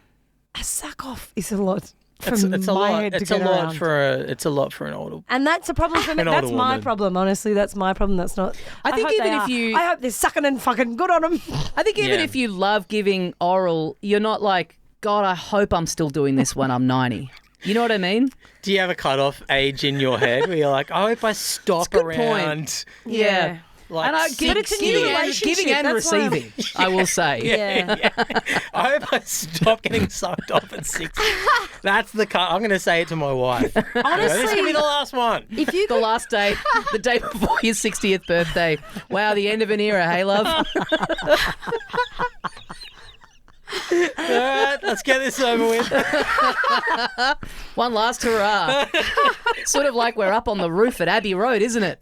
a suck off is a lot. for It's a my lot. head to It's a get lot around. it's a lot for an older. And that's a problem for me. An older That's my woman. problem. Honestly, that's my problem. That's not. I think hope even they if are. you- I hope they're sucking and fucking good on them. I think even Yeah. if you love giving oral, you're not like, God, I hope I'm still doing this when I'm 90. You know what I mean? Do you have a cutoff age in your head where you're like, I hope I stop good point. around Yeah. like And I, 60. But it's a new relationship. Giving and That's why I'm- receiving, I will say. Yeah. I hope I stop getting sucked off at 60. That's the cut. I'm going to say it to my wife. Honestly, This is going to be the last one. if you The last day, the day before your 60th birthday. Wow, the end of an era, hey, love? All right, let's get this over with. One last hurrah. Sort of like we're up on the roof at Abbey Road, isn't it?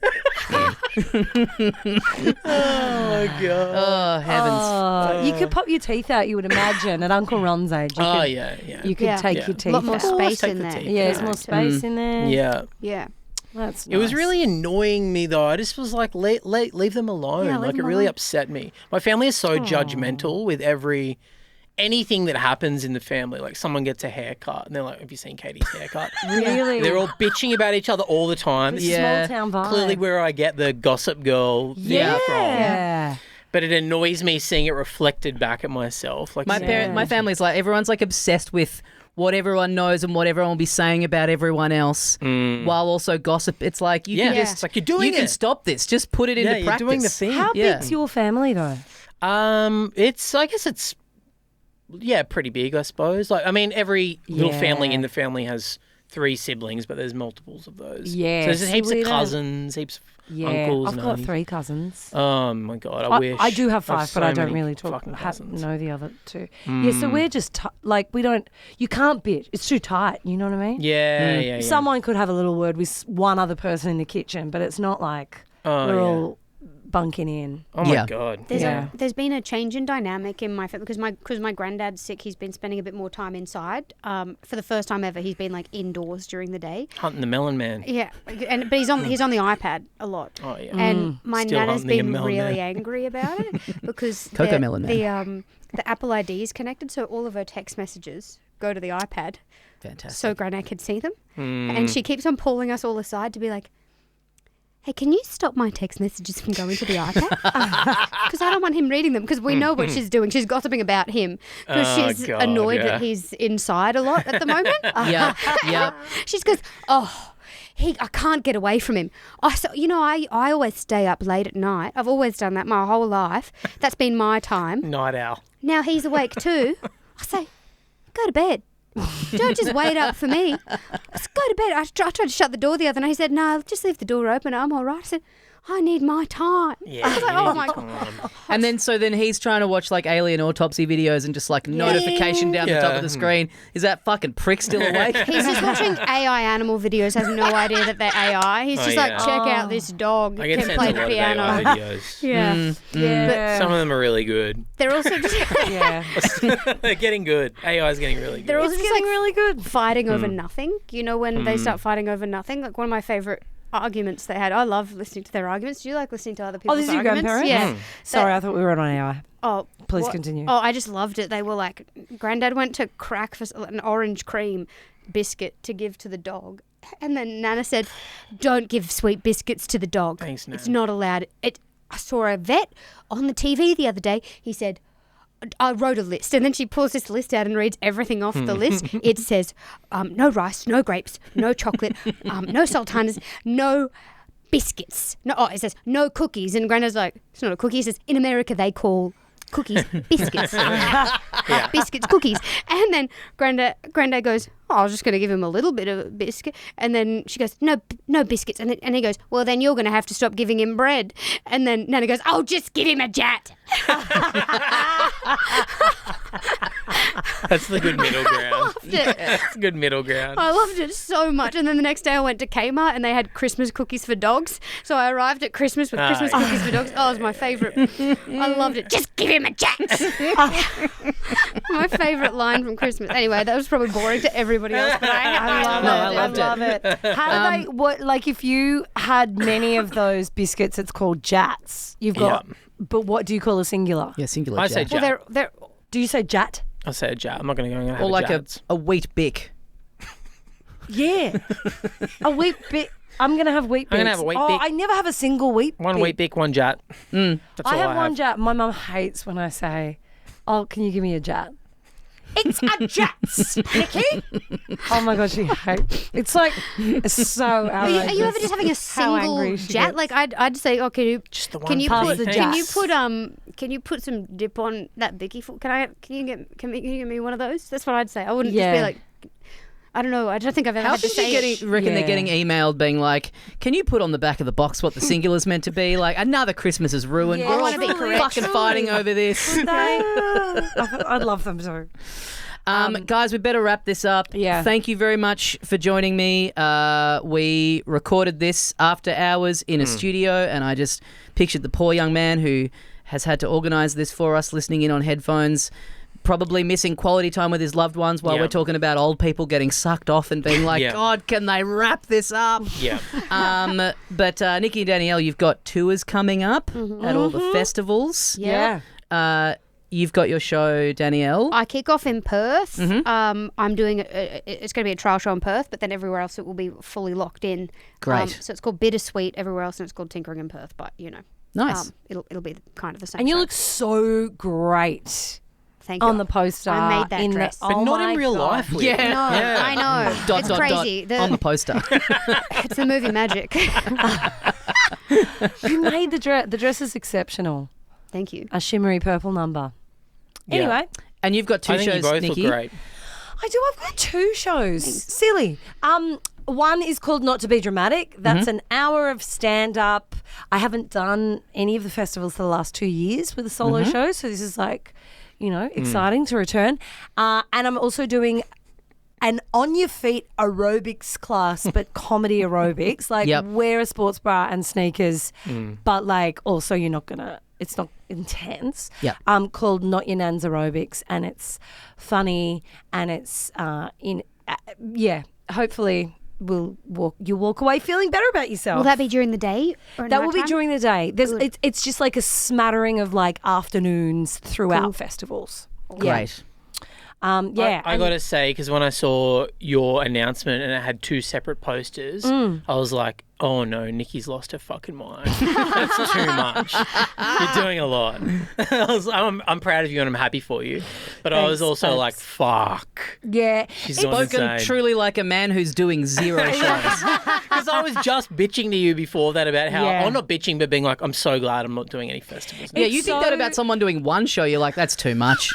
Oh, God. Oh, heavens. you could pop your teeth out, you would imagine, at Uncle Ron's age. You Oh, could, yeah. You could Yeah. take Yeah. your A teeth lot more out. space take in the there. teeth Yeah, there's more space in there. Yeah. Yeah. That's It was nice. really annoying me though. I just was like, leave them alone. Yeah, leave like it them really alone. upset me. My family is so judgmental with anything that happens in the family. Like someone gets a haircut and they're like, "Have you seen Katie's haircut?" really. They're all bitching about each other all the time. This is Yeah. small town vibe. clearly where I get the gossip girl thing from. Yeah. But it annoys me seeing it reflected back at myself. Like My family's like, everyone's like obsessed with what everyone knows and what everyone will be saying about everyone else while also gossip. It's like, you can Yeah. just, It's like, you're doing you can it. stop this. Just put it into you're practice. doing the thing. How Yeah. big's your family though? I guess it's pretty big, I suppose. Like, I mean, every little family Yeah. in the family has 3 siblings, but there's multiples of those. Yes, So there's heaps we of don't- cousins, heaps of Yeah, uncles. I've and got aunties. 3 cousins. Oh my God, I wish. I do have I 5, so but I don't many really talk. fucking cousins. Know the other 2. Yeah, so we're just like we don't. You can't bitch. It's too tight. You know what I mean? Yeah. Someone could have a little word with one other person in the kitchen, but it's not like Oh, we're yeah. all bunking in. Oh my Yeah. God. There's been a change in dynamic in my family because my granddad's sick. He's been spending a bit more time inside. For the first time ever, he's been like indoors during the day. Hunting the melon man. Yeah, but he's on the iPad a lot. Oh yeah. And my Still nana's hunting the been melon really man. angry about it because Cocoa melon man. the Apple ID is connected, so all of her text messages go to the iPad. Fantastic. So Granddad can see them, and she keeps on pulling us all aside to be like, "Hey, can you stop my text messages from going to the iPad? Because I don't want him reading them. Because we know what she's doing. She's gossiping about him because Oh, she's God, annoyed yeah. that he's inside a lot at the moment. Yeah. She goes, oh. I can't get away from him. I always stay up late at night. I've always done that my whole life. That's been my time. Night owl. Now he's awake too. I say, go to bed. Don't just wait up for me. Let's go to bed. I tried to shut the door the other night. He said, no, just leave the door open. I'm all right. I said, I need my time. Yeah. I was like, oh my God. And then he's trying to watch like alien autopsy videos and just like notification down the top of the screen. Is that fucking prick still awake? He's just watching AI animal videos, has no idea that they're AI. He's just like, yeah. check out this dog. I get Can sent play a the lot of piano. AI videos. Yeah. Yeah. Some of them are really good. They're also just, yeah. They're getting good. AI is getting really good. they're also It's just getting like really good. fighting over nothing. You know, when they start fighting over nothing, like one of my favorite arguments they had. I love listening to their arguments. Do you like listening to other people's Oh, this is your arguments? grandparents? Yeah. Sorry, I thought we were on AI. Oh, Please what- continue. Oh, I just loved it. They were like, Granddad went to crack for an orange cream biscuit to give to the dog. And then Nana said, don't give sweet biscuits to the dog. Thanks, Nan. It's not allowed. I saw a vet on the TV the other day. He said, I wrote a list, and then she pulls this list out and reads everything off the list. It says, no rice, no grapes, no chocolate, no sultanas, no biscuits. It says no cookies. And Granddad's like, it's not a cookie. It says, in America they call cookies biscuits. Biscuits, cookies. And then Granddad goes, I was just going to give him a little bit of a biscuit. And then she goes, no biscuits. And he goes, well, then you're going to have to stop giving him bread. And then Nana goes, oh, just give him a jat. That's the good middle ground. it. That's a good middle ground. I loved it so much. And then the next day I went to Kmart and they had Christmas cookies for dogs. So I arrived at Christmas with Christmas yeah. cookies for dogs. Oh, it was my favourite. I loved it. Just give him a jack. My favourite line from Christmas. Anyway, that was probably boring to everybody else, but I love No, it. I loved love it. How do they? What? Like, if you had many of those biscuits, it's called jats. You've got. Yeah. But what do you call a singular? Yeah, singular. I say jat. jat. Well, they're Do you say jat? I say a jat. I'm not going to go and have Or like jats. a wheat bick. Yeah. A wheat bit. I'm going to have wheat bix. I'm gonna have a wheat bix. I never have a single wheat One bix. wheat bick, one jat. That's all I have one jat. My mum hates when I say, "Oh, can you give me a jat?" It's a jats, Nikki. Oh my god, she hates. It's like so outrageous. Are you ever just having a How angry single she jet? gets. Like I'd say, oh, can you Just the one. can you Pass put the can you jats. put can you put some dip on that Bicky foot? Can you get me one of those? That's what I'd say. I wouldn't just be Yeah. like, I don't know. I don't think I've ever How had to should you say it. reckon they're Yeah. getting emailed being like, can you put on the back of the box what the singular's meant to be? Like, another Christmas is ruined. Yeah, We're all I wanna be correct. fucking fighting over this. I'd love them too. Guys, we better wrap this up. Yeah. Thank you very much for joining me. We recorded this after hours in a studio, and I just pictured the poor young man who has had to organise this for us, listening in on headphones, probably missing quality time with his loved ones while Yeah. we're talking about old people getting sucked off and being like, Yeah. God, can they wrap this up? Yeah. But Nikki and Danielle, you've got tours coming up at all the festivals. Yeah. You've got your show, Danielle. I kick off in Perth. Mm-hmm. I'm doing it's going to be a trial show in Perth, but then everywhere else it will be fully locked in. Great. So it's called Bittersweet everywhere else, and it's called Tinkering in Perth. But Nice. it'll be kind of the same. And you show. look so great Thank you on the poster. I made that in dress. The, But oh not my in real God. life. Will. Yeah. No, Yeah. I know. Dot, it's dot, crazy. dot on the poster. It's the movie magic. You made the dress. The dress is exceptional. Thank you. A shimmery purple number. Yeah. Anyway, And you've got two I think shows, you both Nikki. look great. I do. I've got two shows. Silly. One is called Not to Be Dramatic. That's an hour of stand-up. I haven't done any of the festivals for the last 2 years with a solo show, so this is like, exciting to return. And I'm also doing an on your feet aerobics class, but comedy aerobics. Like Yep. wear a sports bra and sneakers, but like also you're not gonna. It's not intense. Yep. Called Not Your Nan's Aerobics, and it's funny and it's hopefully you'll walk away feeling better about yourself. Will that be during the day? Or at That will be nighttime? during the day. It's just like a smattering of like afternoons throughout festivals. Great. Yeah. I got to say, because when I saw your announcement and it had two separate posters, I was like, oh no, Nikki's lost her fucking mind. That's too much. You're doing a lot. I'm proud of you and I'm happy for you. But I was also like, fuck. Yeah. She's doing Spoken insane. truly like a man who's doing zero shows. Because I was just bitching to you before that about how, Yeah. I'm not bitching, but being like, I'm so glad I'm not doing any festivals now. Yeah, you think that about someone doing one show, you're like, that's too much.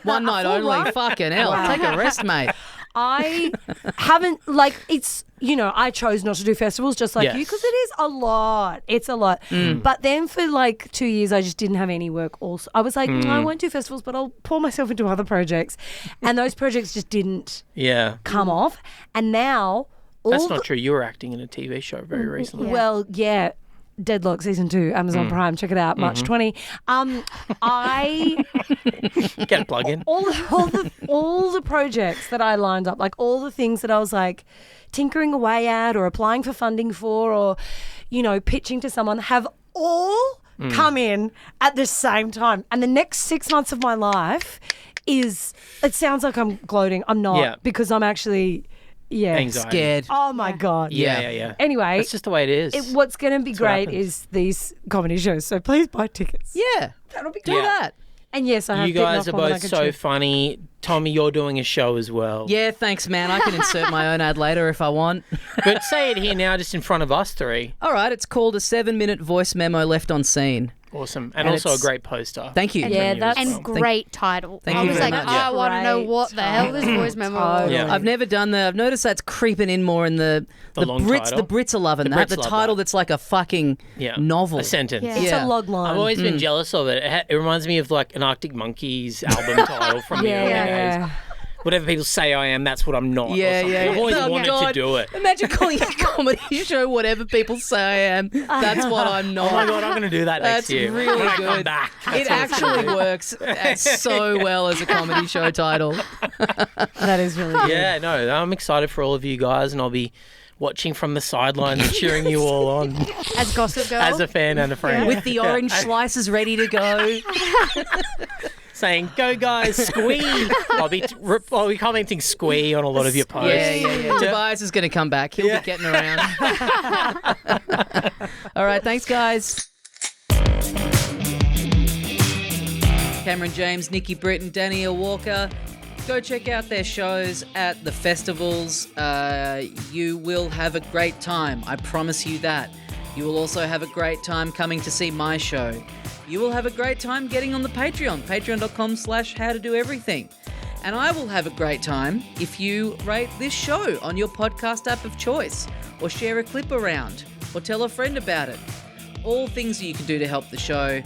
One night only. Fucking hell. Take a rest, mate. I haven't, like, it's, I chose not to do festivals just like Yes. you because it is a lot. It's a lot. But then for like 2 years, I just didn't have any work also. I was like, no, I won't do festivals, but I'll pour myself into other projects. And those projects just didn't Yeah. come off. And now, That's not true. You were acting in a TV show very recently. Well, yeah. Deadlock season 2, Amazon Prime. Check it out, March 20. I Get a plug in. all the projects that I lined up, like all the things that I was like tinkering away at or applying for funding for or, pitching to someone have all come in at the same time. And the next 6 months of my life it sounds like I'm gloating. I'm not Yeah. because I'm actually, Anxiety. Scared. Oh my God. Yeah. Anyway, That's just the way it is. what's going to be what great happens. is these comedy shows. So please buy tickets. Yeah. That'll be Do good. that. And yes, I have You bitten guys off are more than I both could so chew. funny. Tommy, you're doing a show as well. Yeah, thanks, man. I can insert my own ad later if I want. But say it here now, just in front of us three. All right, it's called A 7-Minute Voice Memo Left on Scene. Awesome. And And also a it's- great poster. Thank you. Yeah, From you that's- as And well. great title. Thank I you was very like, much. I want to know Great what the hell this voice memo Totally. Yeah. I've never done I've noticed that's creeping in more in the long Brits. title? The Brits are loving The that. Brits The love title that. that's like a fucking novel. A sentence. Yeah. It's Yeah. a log line. I've always been jealous of it. It reminds me of like an Arctic Monkeys album title from the early days. Whatever people say I am, that's what I'm not. or Yeah, something. yeah. I've always Oh, wanted God. to do it. Imagine calling a comedy show whatever people say I am. That's what I'm not. Oh my God, I'm going to do that That's next year. really when I good. come back. It actually works so well as a comedy show title. That is really good. Yeah, no, I'm excited for all of you guys, and I'll be watching from the sidelines and cheering you all on As Gossip Girl. as a fan and a friend. With the orange slices ready to go. saying, "Go guys, squee." I'll be commenting "squee" on a lot of your posts. Yeah. Tobias is going to come back. He'll be getting around. All right, thanks, guys. Cameron James, Nikki Britton, Danielle Walker. Go check out their shows at the festivals. You will have a great time. I promise you that. You will also have a great time coming to see my show. You will have a great time getting on the Patreon, patreon.com/howtodoeverything. And I will have a great time if you rate this show on your podcast app of choice, or share a clip around, or tell a friend about it. All things that you can do to help the show.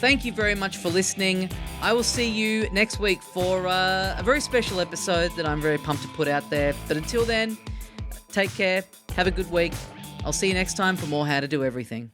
Thank you very much for listening. I will see you next week for a very special episode that I'm very pumped to put out there. But until then, take care. Have a good week. I'll see you next time for more How to Do Everything.